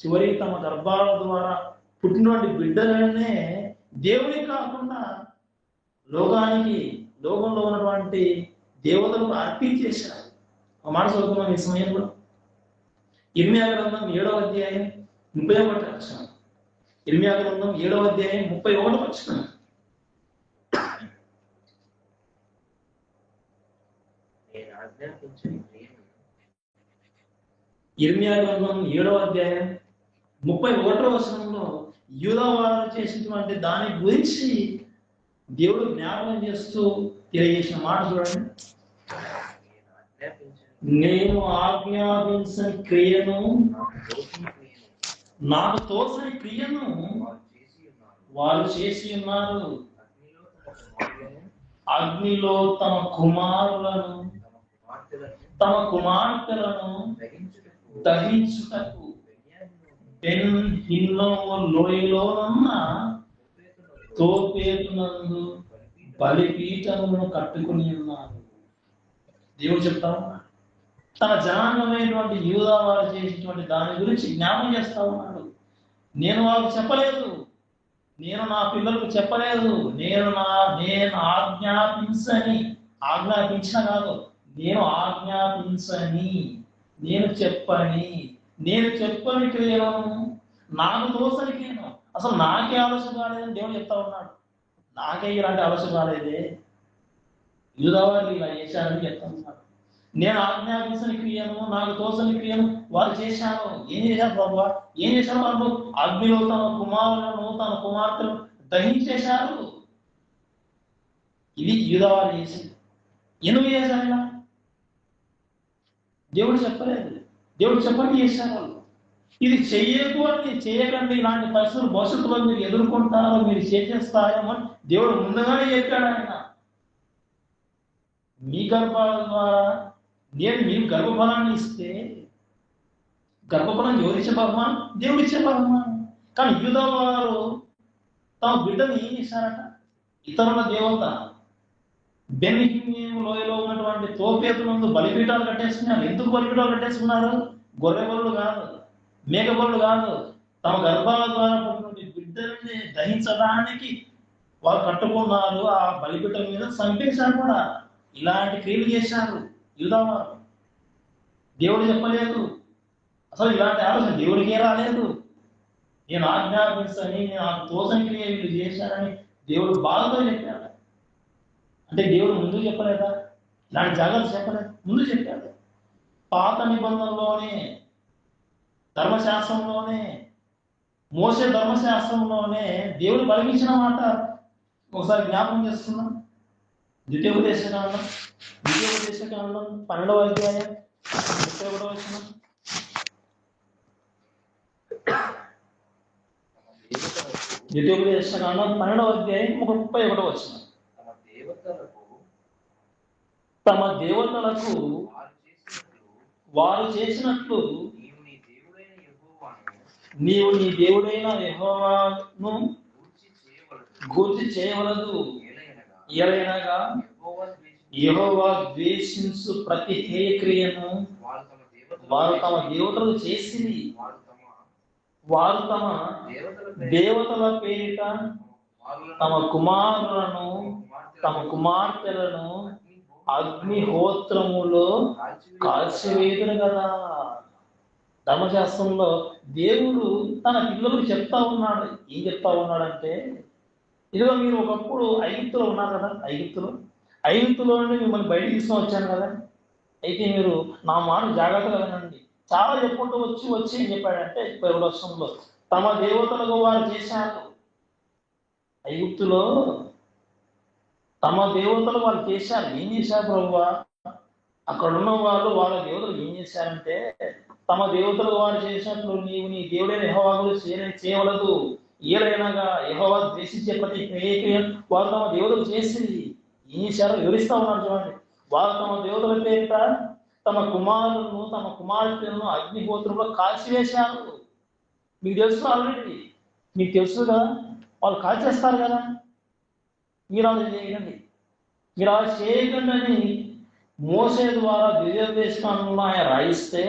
చివరికి తమ గర్భాల ద్వారా పుట్టినటువంటి బిడ్డలనే దేవుని కాకుండా లోకంలో ఉన్నటువంటి దేవతలు అర్పించేశారు. ఒక మాట చదువుకున్నాం ఈ సమయంలో, ఇర్మియా గ్రంథం 7వ అధ్యాయం 31వ వచనం. ఇర్మియా గ్రంథం 7వ అధ్యాయం 31వ వచనం. ఇర్మియా గ్రంథం 7వ అధ్యాయం 31వ వచనంలో యూదా వారు చేసినటువంటి దాని గురించి దేవుడు జ్ఞాపకం చేస్తూ తెలియజేసిన మాట చూడండి. నేను ఆజ్ఞాపించిన క్రియను, నాకు తోచని క్రియను వారు చేసి ఉన్నారు. అగ్నిలో తమ కుమార్తెలను దహించుటకు బెన్ హిన్నోము లోయలోనున్న తోపేతునందు బలిపీఠమును కట్టుకుని ఉన్నారు. దేవుడు చెప్తా ఉన్నాడు, తన జనాంగమైనటువంటి యూదా వారు చేసినటువంటి దాని గురించి జ్ఞాపకం చేస్తా ఉన్నాడు. నేను వాళ్ళకు చెప్పలేదు, నేను నా పిల్లలకు చెప్పలేదు, నేను ఆజ్ఞాపించిన కాదు, నేను ఆజ్ఞాపించని, నేను చెప్పని క్రియలను, నాకు తోసని క్రియను. అసలు నాకే ఆలోచన కాలేదని దేవుడు చెప్తా ఉన్నాడు. నాకే ఇలాంటి ఆలోచన కాలేదే, యూదా వారు ఇలా చేశారని చెప్తా ఉన్నాడు. నేను ఆజ్ఞాపించని క్రియను, నాకు తోసని క్రియను వారు చేశాను. ఏం చేశారు ప్రభు? ఏం చేశారు వాళ్ళు? అగ్నిలో తమ కుమారులను, తమ కుమార్తెలను దహించేశారు. ఇది యూదా వారు చేసింది. ఎందుకు చేశారు ఇలా? దేవుడు చెప్పలేదు, దేవుడు చెప్పండి చేశారు వాళ్ళు. ఇది చేయకండి, ఇలాంటి పరిస్థితులు భవిష్యత్తులో మీరు ఎదుర్కొంటారో, మీరు చేసేస్తారేమో దేవుడు ముందుగానే చెప్పాడు. ఆయన మీ గర్భాల ద్వారా నేను మీకు గర్భఫలాన్ని ఇస్తే, గర్భఫలం ఎవరిచ్చే బహుమానం? దేవుడిచ్చే బహుమానం. కానీ యూదా వారు తమ బిడ్డని ఏం చేశారట? ఇతరుల దేవత బెన్ హిన్నోము లోయలో ఉన్నటువంటి తోపేతునందు బలిపీఠాలు కట్టేసుకున్నారు. ఎందుకు బలిపీఠాలు కట్టేసుకున్నారు? గొర్రె బలులు కాదు, మేక బలులు కాదు, తమ గర్భాల ద్వారా పుట్టినటువంటి బిడ్డల్ని దహించడానికి వారు కట్టుకున్నారు. ఆ బలిపీఠం మీద చంపేశారు కూడా. ఇలాంటి క్రియలు చేశారు యూదా వారు. దేవుడు చెప్పలేదు, అసలు ఇలాంటి ఆలోచన దేవుడికే రాలేదు. నేను ఆజ్ఞాపించని, నాకు తోసని క్రియ వీళ్ళు చేశారని దేవుడు బాధతో చెప్పాడు. అంటే దేవుడు ముందు చెప్పలేదా? ఇలాంటి జాగ్రత్త చెప్పలేదు, ముందు చెప్పాడు. పాత నిబంధనలోనే, ధర్మశాస్త్రంలోనే, మోసే ధర్మశాస్త్రంలోనే దేవుడు బలిగించిన మాట ఒకసారి జ్ఞాపకం చేస్తున్నాం. ద్వితీయోపదేశకాండం 12వ అధ్యాయం 31వ వచనం. ద్వితీయోపదేశకాండం 12వ అధ్యాయం 31వ వచనం. తమ దేవతలకు వారు చేసినట్లు నీవు నీ దేవుడైన యెహోవాను గూర్చి చేయవలదు. ఏలైనగా యెహోవా ద్వేషించు ప్రతి హేయ క్రియను వారు తమ దేవతలు చేసింది. వారు తమ దేవతల పేరిట తమ కుమారులను, తమ కుమార్తెలను అగ్నిహోత్రములో కాల్చివేదురు కదా. ధర్మశాస్త్రంలో దేవుడు తన పిల్లలకు చెప్తా ఉన్నాడు. ఏం చెప్తా ఉన్నాడంటే, ఇదిగో మీరు ఒకప్పుడు ఐగుప్తులో ఉన్నారు కదా, ఐగుప్తులో నుండి మిమ్మల్ని బయట తీసుకొని వచ్చాను కదా, అయితే మీరు నా మాట జాగ్రత్తగా వినండి. చాలా చెప్పుకుంటూ వచ్చి ఏం చెప్పాడంటే 21వ వచనంలో, తమ దేవతలకు వారు చేశారు. ఐగుప్తులో తమ దేవతలు వాళ్ళు చేశారు. ఏం చేశారు ప్రభువా? అక్కడ ఉన్న వాళ్ళు వాళ్ళ దేవతలు ఏం చేశారంటే, తమ దేవతలకు వారు చేసినట్లు నీవు నీ దేవుడైన యెహోవాను చేయవలదు. ఏలైనగా యెహోవా ద్వేషించే ప్రతి క్రియ వారు తమ దేవతలు చేసింది. ఏం చేశారో వివరిస్తా ఉన్నారు చూడండి. వారు తమ దేవతల పేరిట తమ కుమారులను, తమ కుమార్తెలను అగ్నిహోత్రంలో కాల్చివేశారు. మీకు తెలుసు, ఆల్రెడీ మీకు తెలుసు కదా, వాళ్ళు కాల్చేస్తారు కదా. మీరు అలా చేయకండి, మీరు అలా చేయకండి అని మోసే ద్వారా ద్వితీయోపదేశకాండంలో ఆయన రాయిస్తే,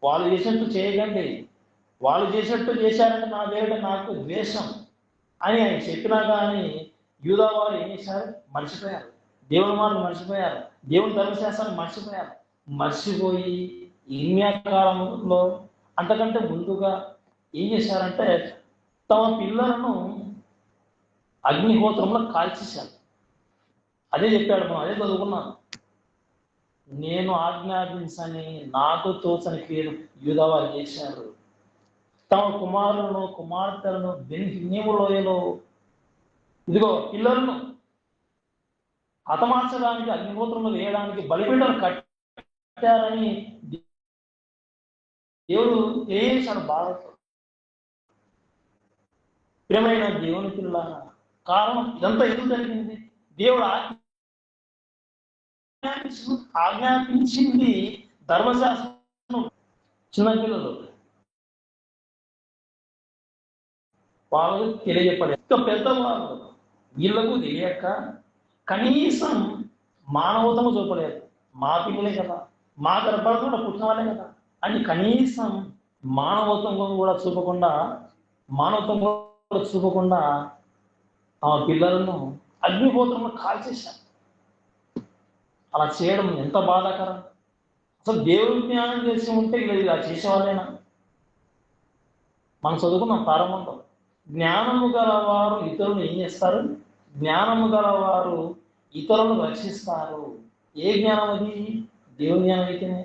వాళ్ళు చేసినట్టు చేయకండి, వాళ్ళు చేసినట్టు చేశారంటే నా దేవుడు నాకు ద్వేషం అని ఆయన చెప్పినా కానీ యూదా వారు ఏం చేశారు? మర్చిపోయారు. దేవుని మాటలు మర్చిపోయారు, దేవుని ధర్మశాస్త్రాన్ని మర్చిపోయి ఇర్మియా కాలంలో అంతకంటే ముందుగా ఏం చేశారంటే తమ పిల్లలను అగ్నిహోత్రంలో కాల్చేశారు. అదే చెప్పాడు, మనం అదే చదువుకున్నాను. నేను ఆజ్ఞాపించని నాకు తోచని క్రియలు యూదా వారు చేశారు. తమ కుమారులను కుమార్తెలను బెన్హిన్నీము లోయలో ఇదిగో పిల్లలను హతమార్చడానికి అగ్నిహోత్రంలో వేయడానికి బలిపీఠాలు కట్టారని దేవుడు చేశాడు బాధతో. ప్రియమైన దేవుని పిల్ల, కారణం ఇదంతా ఎందుకు జరిగింది? దేవుడు ఆజ్ఞాపించింది ధర్మశాస్త్రం. చిన్నపిల్లలు వాళ్ళు తెలియజెప్పలేదు. ఇంకా పెద్దవాళ్ళు వీళ్ళకు తెలియక కనీసం మానవతము చూపలేదు. మా పిల్లలే కదా, మా గర్భాలు కూడా పుట్టిన వాళ్ళే కదా అని కనీసం మానవత్వం కూడా చూపకుండా ఆ పిల్లలను అగ్నిహోత్రంలో కాల్చేశారు. అలా చేయడం ఎంత బాధాకరం! అసలు దేవుడి జ్ఞానం చేసి ఉంటే ఇలా చేసేవాళ్ళైనా? మనం చదువుకున్నాం ప్రారంభంలో, జ్ఞానము గలవారు ఇతరులు ఏం చేస్తారు? జ్ఞానము గలవారు ఇతరులను రక్షిస్తారు. ఏ జ్ఞానం అది? దేవుని జ్ఞానం అయితేనే.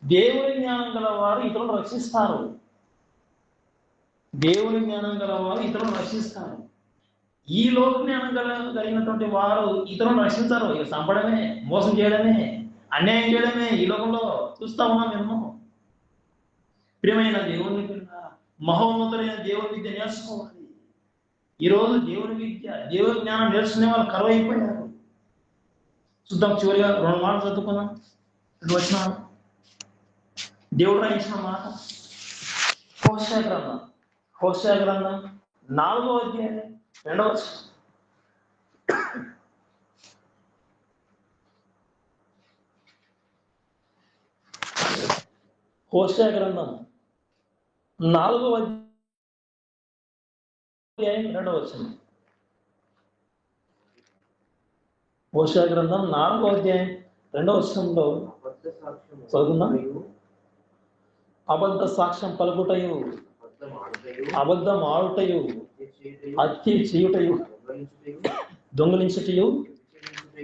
దేవుని జ్ఞానం గలవారు ఇతరులను రక్షిస్తారు. దేవుని జ్ఞానం గలవారు ఇతరులను రక్షిస్తారు. ఈ లోక జ్ఞానం కలిగినటువంటి వారు ఇతరులను రక్షించారు. ఇక చంపడమే, మోసం చేయడమే, అన్యాయం చేయడమే ఈ లోకంలో చూస్తా ఉన్నాం ఎన్నో. ప్రియమైన దేవుని పిల్ల, మహోన్నతులైన దేవుని విద్య నేర్చుకోవాలి. ఈరోజు దేవుని విద్య, దేవుని జ్ఞానం నేర్చుకునే వాళ్ళు కరువైపోయారు. చూద్దాం, చివరిగా 2 మాటలు చదువుకుందాం. 2 వచనాలు దేవుడు రాయించిన మాట. హోషేయ గ్రంథం 4వ అధ్యాయం 2వ వచనం. హోషేయ గ్రంథం 4వ అధ్యాయం 2వ వచనం. హోషేయ గ్రంథం 4వ అధ్యాయం 2వ వచనంలో చదువుకుందాం. అబద్ధ సాక్ష్యం పలుకుటయు, అబద్ధం ఆడుటయు, హత్య చేయుటయు, దొంగిలించుటయు,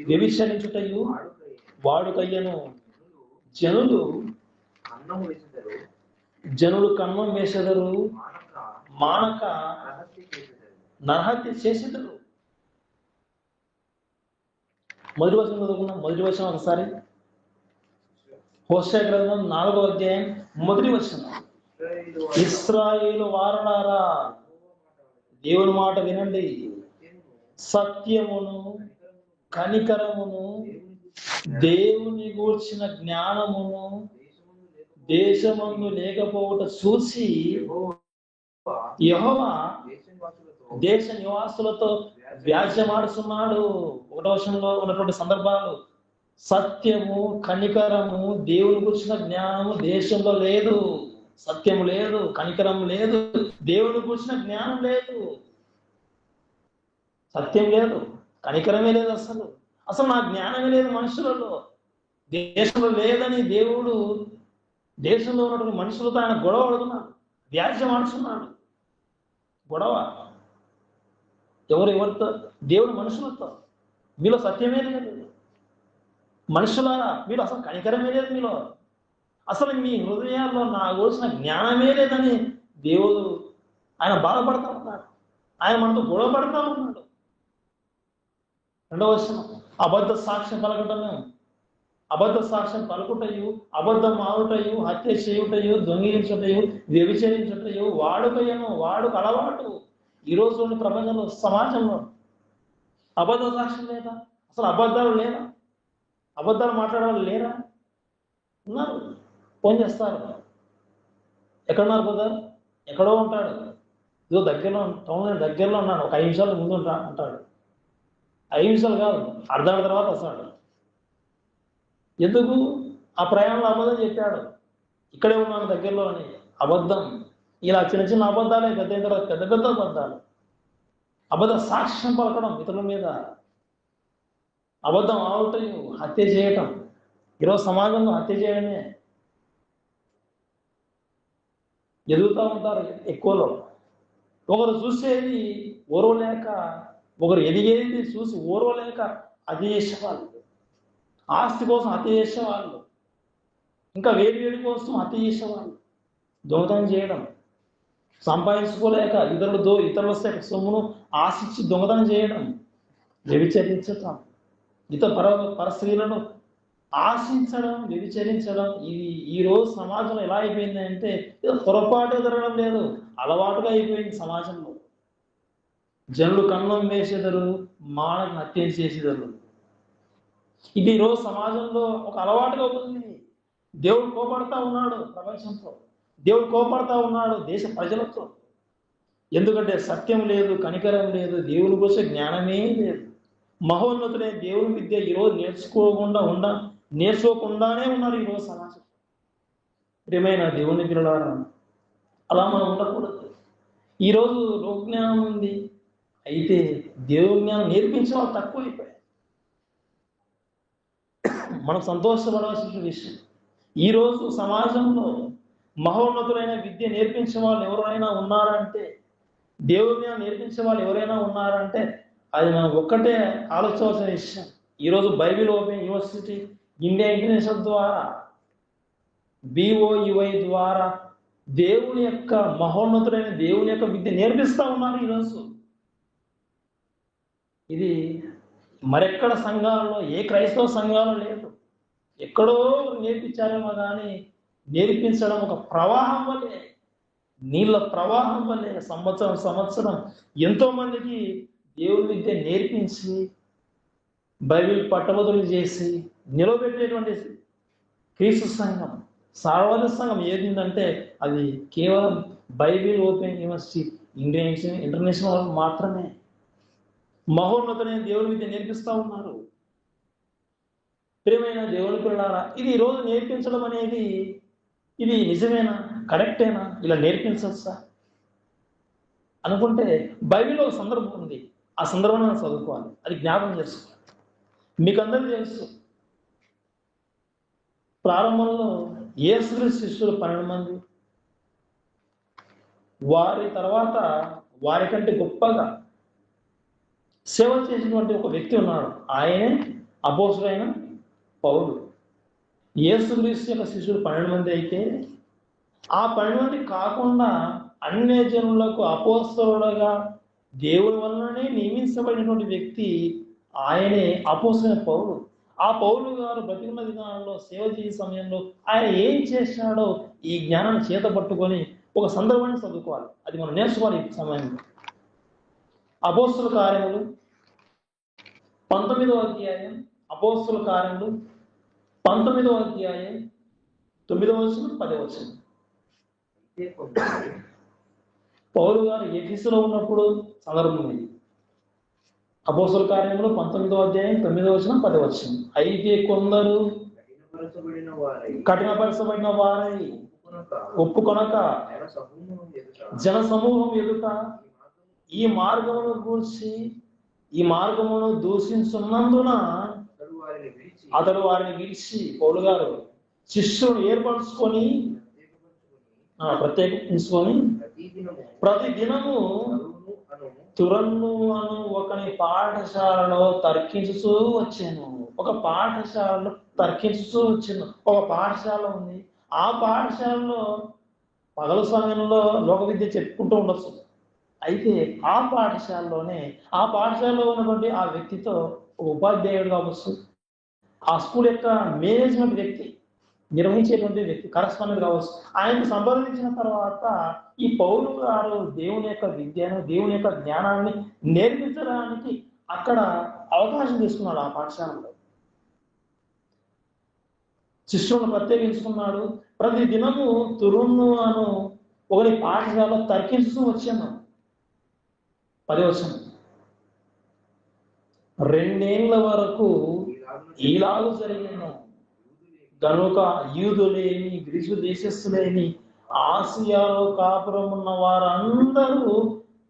వ్యభిచరించుటయు వాడుకయ్యను. జనులు కన్నం వేసెదరు, మానక నరహత్య చేసేదరు. మొదటి వచనం చదువుకున్నాం. మొదటి వచనం ఒకసారి. హోషేయ గ్రంథం 4వ అధ్యాయం 1వ వచనం. ఇశ్రాయేలు వారలారా, దేవుని మాట వినండి. సత్యమును కనికరమును దేవుని గూర్చిన జ్ఞానమును దేశమందు లేకపోవట చూసి యెహోవా దేశ నివాసులతో వ్యాజ్యమాడుతున్నాడు. 1వ వచనంలో ఉన్నటువంటి సందర్భాలు. సత్యము కనికరము దేవుని గురించిన జ్ఞానము దేశంలో లేదు. సత్యము లేదు, కనికరం లేదు, దేవుని గురించిన జ్ఞానం లేదు, సత్యం లేదు, కనికరమే లేదు. అసలు నా జ్ఞానమే లేదు మనుషులలో. దేశంలో లేదని దేవుడు దేశంలో ఉన్నటువంటి మనుషులతో ఆయన గొడవ పడుతున్నాడు, వ్యాజ్యం ఆడుతున్నాడు. గొడవ ఎవరితో? దేవుడు మనుషులతో. మీలో సత్యమే లేదు. మనుషులారా, మీరు అసలు కనికరమే లేదు మీలో. అసలు మీ హృదయాల్లో నా గురించిన జ్ఞానమే లేదని దేవుడు ఆయన బాధపడతా ఉన్నాడు. ఆయన మనతో గొడవ పడతా ఉన్నాడు. 2వ వచనం. అబద్ధ సాక్ష్యం పలకటము, అబద్ధ సాక్ష్యం పలుకుటయు, అబద్ధం ఆడుటయు, హత్య చేయుటయు, దొంగిలించుటయు, వ్యభిచరించుటయు వాడుకయను. వాడుక అలవాటు. ఈరోజు ప్రపంచంలో, సమాజంలో అబద్ధ సాక్ష్యం లేదా? అసలు అబద్ధాలు లేరా? అబద్ధాలు మాట్లాడేవాళ్ళు లేరా? ఉన్నారు. ఫోన్ చేస్తారు. ఎక్కడున్నారు బ్రదర్? ఎక్కడో ఉంటాడు. ఇదో దగ్గరలో, టౌన్ దగ్గరలో ఉన్నాడు, ఒక 5 నిమిషాల ముందు అంటాడు. 5 నిమిషాలు కాదు, అర్ధగంట తర్వాత వస్తాడు. ఎందుకు? ఆ ప్రయాణంలో అబద్ధం చెప్పాడు. ఇక్కడే ఉన్నాను దగ్గరలో అని. అబద్ధం. ఇలా చిన్న చిన్న అబద్ధాలే పెద్ద తర్వాత పెద్ద పెద్ద అబద్ధాలు. అబద్ధ సాక్ష్యం పలకడం ఇతరుల మీద, అబద్ధం ఆడటం, హత్య చేయటం. ఈరోజు సమాజంలో హత్య చేయడమే. ఎదుగుతూ ఉంటారు ఎక్కువలో. ఒకరు చూసేది ఓర్వలేక, ఒకరు ఎదిగేది చూసి ఓర్వలేక అది చేసేవాళ్ళు, ఆస్తి కోసం హత్య చేసేవాళ్ళు, ఇంకా వేడి కోసం హత్య చేసేవాళ్ళు, దొంగతనం చేయడం, సంపాదించుకోలేక ఇతరుల సొమ్మును ఆశించి దొంగతనం చేయడం, వ్యభిచరించటం, పరస్త్రీలను ఆశించడం, వ్యభిచరించడం. ఇది ఈరోజు సమాజంలో ఎలా అయిపోయింది అంటే పొరపాటు జరగడం లేదు, అలవాటుగా అయిపోయింది సమాజంలో. జనులు కన్నం వేసేదరు, మానవుని హత్య చేసేదరు. ఇది ఈరోజు సమాజంలో ఒక అలవాటుగా ఉంది. దేవుడు కోపడతా ఉన్నాడు ప్రపంచంతో, దేవుడు కోపడతా ఉన్నాడు దేశ ప్రజలతో. ఎందుకంటే సత్యం లేదు, కనికరం లేదు, దేవుని కోసం జ్ఞానమే లేదు. మహోన్నతులైన దేవుని విద్య ఈరోజు నేర్చుకోకుండానే ఉన్నారు ఈరోజు సమాజం. ప్రియమైన దేవుని పిల్లలారా, అలా మనం ఉండకూడదు. ఈరోజు లోకజ్ఞానం ఉంది, అయితే దేవుని జ్ఞానం నేర్పించే వాళ్ళు తక్కువైపోయారు. మనం సంతోషపడవలసిన విషయం, ఈరోజు సమాజంలో మహోన్నతులైన విద్య నేర్పించే వాళ్ళు ఎవరైనా ఉన్నారంటే, దేవుని జ్ఞానం నేర్పించే వాళ్ళు ఎవరైనా ఉన్నారంటే అది మనం ఒక్కటే ఆలోచించవలసిన విషయం. ఈరోజు Bible open university India international ద్వారా, BOUI ద్వారా దేవుని యొక్క మహోన్నతుడైన దేవుని యొక్క విద్య నేర్పిస్తూ ఉన్నారు ఈరోజు. ఇది మరెక్కడ సంఘాలలో, ఏ క్రైస్తవ సంఘాలు లేదు. ఎక్కడో నేర్పించారేమో కానీ నేర్పించడం ఒక ప్రవాహం వల్లే, నీళ్ళ ప్రవాహం వల్లే సంవత్సరం ఎంతో మందికి దేవుని విద్య నేర్పించి బైబిల్ పట్టబదులు చేసి నిలబెట్టేటువంటి క్రీస్తు సంఘం, సార్వజనిక సంఘం ఏదిందంటే అది కేవలం Bible open university India international మాత్రమే. మహోన్నతమైన దేవుని విద్య నేర్పిస్తూ ఉన్నారు. ప్రియమైన దేవుని పిల్లలారా, ఇది ఈరోజు నేర్పించడం అనేది ఇది నిజమేనా, కరెక్టేనా, ఇలా నేర్పించవచ్చా అనుకుంటే బైబిల్లో ఒక సందర్భం ఉంది. ఆ సందర్భాన్ని మనం చదువుకోవాలి, అది జ్ఞాపకం చేసుకోవాలి. మీకు అందరికీ తెలుసు, ప్రారంభంలో యేసుక్రీస్తు శిష్యులు 12 మంది, వారి తర్వాత వారికంటే గొప్పగా సేవ చేసినటువంటి ఒక వ్యక్తి ఉన్నాడు. ఆయనే అపోస్తలుడైన పౌలు. యేసుక్రీస్తు యొక్క శిష్యులు 12 మంది అయితే, ఆ 12 మంది కాకుండా అన్యజనులకు అపోస్తలుడుగా దేవుని వలననే నియమించబడినటువంటి వ్యక్తి ఆయనే అపోస్తలుడైన పౌలు. ఆ పౌలు గారు బ్రతికున్న దినాల్లో సేవ చేసే సమయంలో ఆయన ఏం చేశాడో ఈ జ్ఞానాన్ని చేత పట్టుకొని ఒక సందర్భాన్ని చదువుకోవాలి, అది మనం నేర్చుకోవాలి ఈ సమయంలో. అపోస్తల కార్యములు 19వ అధ్యాయం, అపోస్తల కార్యములు 19వ అధ్యాయం 9వ వచనం 10వ వచనం. పౌలు గారు ఎఫెసులో ఉన్నప్పుడు సందర్భం ఇది. అపోస్తల కార్యములు 19వ అధ్యాయం 9వ వచనం 10వ వచనం. అయితే కొందరు కఠినపరచబడిన వారై ఒప్పుకొనక జన సమూహం ఎదుట ఈ మార్గమును దూషించున్నందున అతడు వారిని విడిచి, పౌలు గారు శిష్యులను ఏర్పరచుకొని ప్రత్యేకించుకొని ప్రతి దినము తురన్ను అను ఒకని పాఠశాలలో తర్కించుతూ వచ్చాను. ఒక పాఠశాలలో తర్కించుతూ వచ్చాను. ఒక పాఠశాల ఉంది, ఆ పాఠశాలలో పగల సమయంలో లోక విద్య చెప్పుకుంటూ ఉండొచ్చు. అయితే ఆ పాఠశాలలో ఉన్నటువంటి ఆ వ్యక్తితో ఒక ఉపాధ్యాయుడు కావచ్చు, ఆ స్కూల్ యొక్క మేనేజ్మెంట్ వ్యక్తి, నిర్వహించేటువంటి వ్యక్తి, కరస్పాండెంట్ కావచ్చు, ఆయనకు సంప్రదించిన తర్వాత ఈ పౌలు గారు దేవుని యొక్క విద్యను, దేవుని యొక్క జ్ఞానాన్ని నేర్పించడానికి అక్కడ అవకాశం తీసుకున్నాడు. ఆ పాఠశాలలో శిష్యులను ప్రత్యేకించుకున్నాడు. ప్రతి దినము తురున్ను అను ఒకరి పాఠశాలలో తర్కిస్తూ వచ్చాను. 10వ వచనం. 2 ఏళ్ల వరకు ఈలాగు జరిగిన గనుక యూదులేని, గ్రీసు దేశస్థులేని, ఆసియాలో కాపురం ఉన్న వారందరూ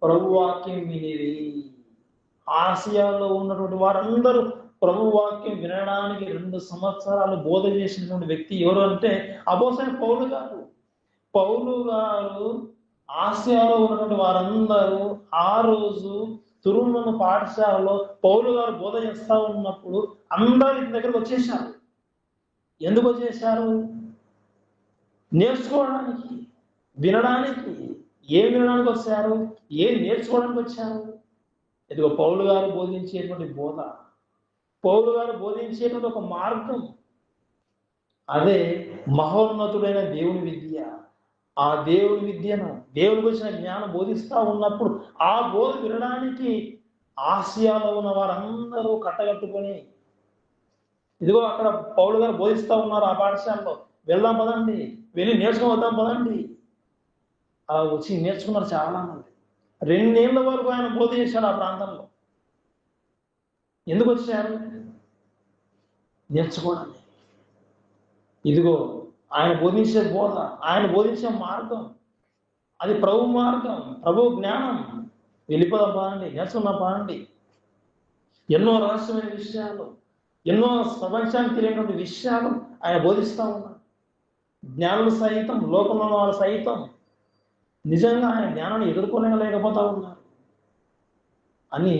ప్రభు వాక్యం వినిరి. ఆసియాలో ఉన్నటువంటి వారందరూ ప్రభు వాక్యం వినడానికి 2 సంవత్సరాలు బోధ చేసినటువంటి వ్యక్తి ఎవరు అంటే అపోస్తలుడైన పౌలు గారు. పౌలు గారు ఆసియాలో ఉన్నటువంటి వారందరూ ఆ రోజు తురుములను పాఠశాలలో పౌలు గారు బోధ చేస్తా ఉన్నప్పుడు అందరూ ఇంటి దగ్గరకు వచ్చేసారు. ఎందుకు వచ్చేసారు? నేర్చుకోవడానికి, వినడానికి. ఏం వినడానికి వచ్చారు? ఏం నేర్చుకోవడానికి వచ్చారు? ఇదిగో పౌలు గారు బోధించేటువంటి బోధ, పౌలు గారు బోధించేటువంటి ఒక మార్గం, అదే మహోన్నతుడైన దేవుని విద్య. ఆ దేవుని విద్యను, దేవునికి వచ్చిన జ్ఞానం బోధిస్తా ఉన్నప్పుడు ఆ బోధ వినడానికి ఆసియాలో ఉన్న వారందరూ కట్టగట్టుకొని, ఇదిగో అక్కడ పౌలు గారు బోధిస్తా ఉన్నారు ఆ పాఠశాలలో, వెళ్దాం పదండి, వెళ్ళి నేర్చుకోవద్దాం పదండి. అలా వచ్చి నేర్చుకున్నారు చాలా మంది. 2 ఏళ్ల వరకు ఆయన బోధ చేశాడు ఆ ప్రాంతంలో. ఎందుకు వచ్చారు? నేర్చుకోవడానికి. ఇదిగో ఆయన బోధించే బోధ, ఆయన బోధించే మార్గం, అది ప్రభు మార్గం, ప్రభు జ్ఞానం. వెళ్ళిపోదాం పదండి, నేర్చుకున్నాం పదండి. ఎన్నో రహస్యమైన విషయాలు, ఎన్నో ప్రపంచానికి తెలియనటువంటి విషయాలు ఆయన బోధిస్తూ ఉన్నారు. జ్ఞానులు సైతం, లోకంలో వాళ్ళు సైతం నిజంగా ఆయన జ్ఞానాన్ని ఎదుర్కోలేకపోతా ఉన్నారు అని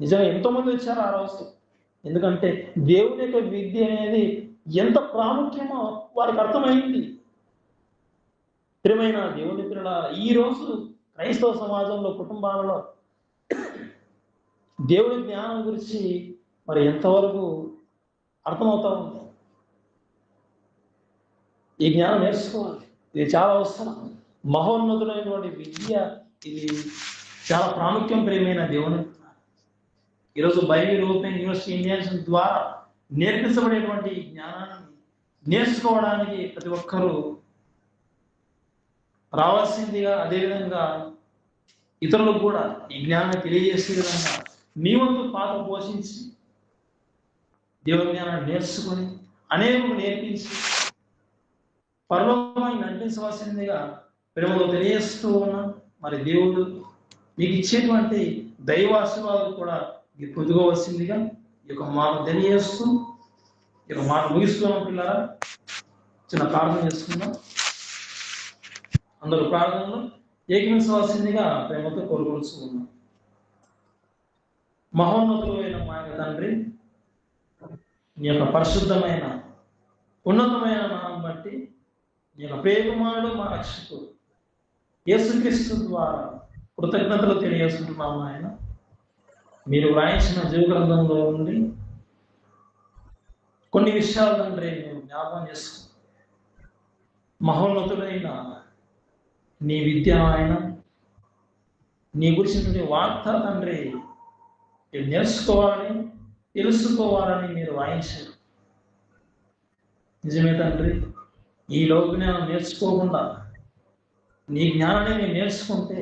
నిజంగా ఎంతోమంది వచ్చారు ఆ రోజు. ఎందుకంటే దేవుని యొక్క విద్య అనేది ఎంత ప్రాముఖ్యమో వారికి అర్థమైంది. ప్రియమైన దేవుని పిల్లల, ఈ రోజు క్రైస్తవ సమాజంలో, కుటుంబాలలో దేవుని జ్ఞానం గురించి మరి ఎంతవరకు అర్థమవుతా ఉంది? ఈ జ్ఞానం నేర్చుకోవాలి, ఇది చాలా అవసరం. మహోన్నతులైనటువంటి విద్య ఇది చాలా ప్రాముఖ్యం. ప్రియమైన దేవుని, ఈరోజు బైబిల్ ఓపెన్ యూనివర్సిటీ ఇండియన్స్ ద్వారా నేర్పించబడేటువంటి జ్ఞానాన్ని నేర్చుకోవడానికి ప్రతి ఒక్కరూ రావాల్సిందిగా, అదేవిధంగా ఇతరులకు కూడా ఈ జ్ఞానాన్ని తెలియజేసే విధంగా మీ వంతు పాత్ర పోషించి దేవుని జ్ఞానాన్ని నేర్చుకొని అనేకులు నేర్పించి పరలోకాన్ని నడిపించవలసిందిగా ప్రేమలో తెలియజేస్తూ ఉన్నాం. మరి దేవుడు మీకు ఇచ్చేటువంటి దైవాశీర్వాదాలు కూడా మీరు పొందుకోవాల్సిందిగా ఈ యొక్క మాట తెలియజేస్తూ ఈ యొక్క మాట ముగిస్తున్నాం. పిల్లరా, చిన్న ప్రార్థన చేసుకుందాం. అందరూ ప్రార్థనలు ఏకమించవలసిందిగా ప్రేమతో కోరుకొలుచు ఉన్నాం. మహోన్నతులు అయిన మా యొక్క తండ్రి, నీ యొక్క పరిశుద్ధమైన ఉన్నతమైన నామం బట్టి నీ యొక్క ప్రేమమాడు మా రక్షకుడు యేసుక్రీస్తు ద్వారా కృతజ్ఞతలు తెలియజేసుకుంటున్నాము. ఆయన మీరు వ్రాయించిన జీవ గ్రంథంలో నుండి కొన్ని విషయాలు తండ్రి మేము జ్ఞాపకం చేసుకుంటాం. మహోన్నతుడైన నీ విద్య, ఆయన నీ గురించినటువంటి వార్త తండ్రి మీరు నేర్చుకోవాలని, తెలుసుకోవాలని మీరు వాయించారు. నిజమే తండ్రి, ఈ లోక జ్ఞానం నేర్చుకోకుండా నీ జ్ఞానాన్ని మేము నేర్చుకుంటే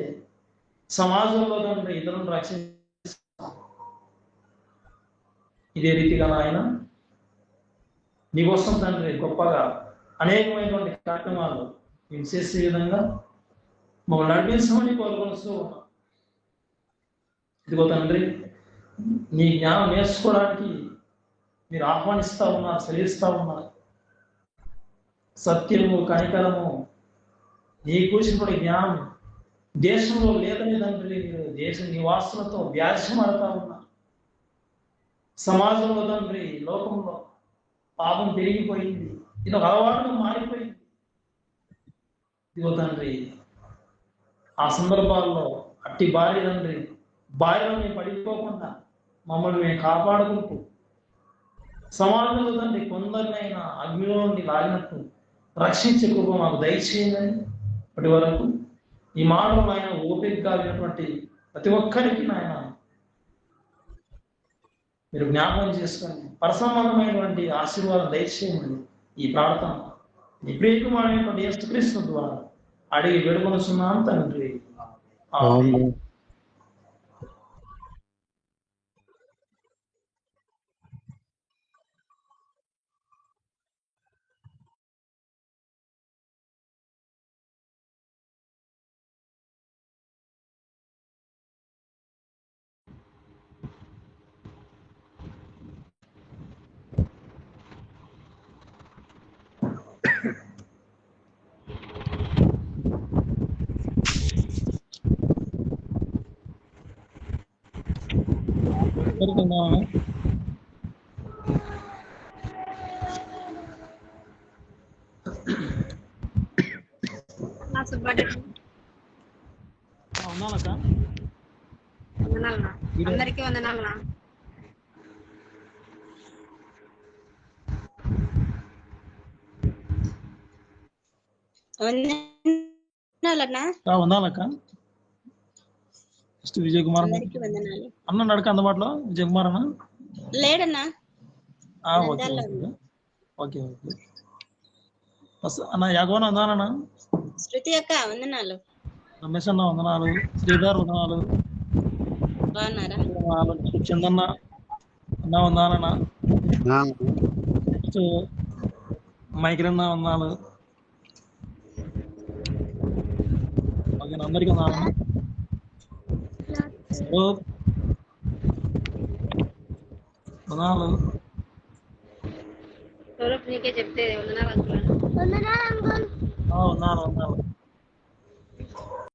సమాజంలో తండ్రి ఇతరులను రక్షిస్తాం. ఇదే రీతిగా ఆయన నీకోసం తండ్రి గొప్పగా అనేకమైనటువంటి కార్యక్రమాలు మేము చేసే విధంగా మమ్మల్ని నడిపించమని కోరుకొనిస్తూ ఉన్నాం. ఇదిగో తండ్రి, నీ జ్ఞానం నేర్చుకోవడానికి మీరు ఆహ్వానిస్తూ ఉన్నారు, చదివిస్తూ ఉన్నారు. సత్యము, కనికరము, నీ కూర్చున్నటువంటి జ్ఞానం దేశంలో లేదని తండ్రి మీరు దేశ నివాసులతో వ్యాజ్యమాడుతూ ఉన్నారు. సమాజంలో తండ్రి, లోకంలో పాపం పెరిగిపోయింది, ఇది ఒక అలవాటుగా మారిపోయింది. ఇదిగో తండ్రి, ఆ సందర్భాల్లో అట్టి భార్య తండ్రి, భార్యలో మేము పడిపోకుండా మమ్మల్ని మేము కాపాడుకుంటూ సమాజంలో తండ్రి కొందరినైనా అగ్నిలో నుండి లాగినట్టు రక్షించే కృప మాకు దయచేయమని ఇప్పటి వరకు ఈ మాటలు ఆయన ఓపికగా వినటువంటి ప్రతి ఒక్కరికి నాయన మీరు జ్ఞాపకం చేసుకొని పరసమానమైనటువంటి ఆశీర్వాదం దయచేయమని ఈ ప్రార్థన నీ ప్రియకుమారైనటువంటి యేసుక్రీస్తు ద్వారా అడిగి వేడుకొనుచున్నాను తండ్రి. ఆమేన్. అందరికీ వందనాలు. వందనాలక్క. అందరికీ వందనాలన్నా. వందనాలక్క. నెక్స్ట్ విజయ్ కుమార్ అన్న నడక అందుబాటులో. విజయ్ కుమార్ అన్న లేడన్నా. Okay okay okay. అన్న యాగవన వందనాలన్నా. శృతి అక్క వందనాలు. రమేష్ అన్న వందనాలు. శ్రీధర్ వందనాలు. బాగున్నారా? చందన్న అన్న వందనాలన్నా. నెక్స్ట్ మైకిల్ అన్న వందనాలు. ఓకే అందరికీ వందనాలన్నా. వందనాలు. నీకే చెప్తే వందనాలు. వందనాలు వందనాలు.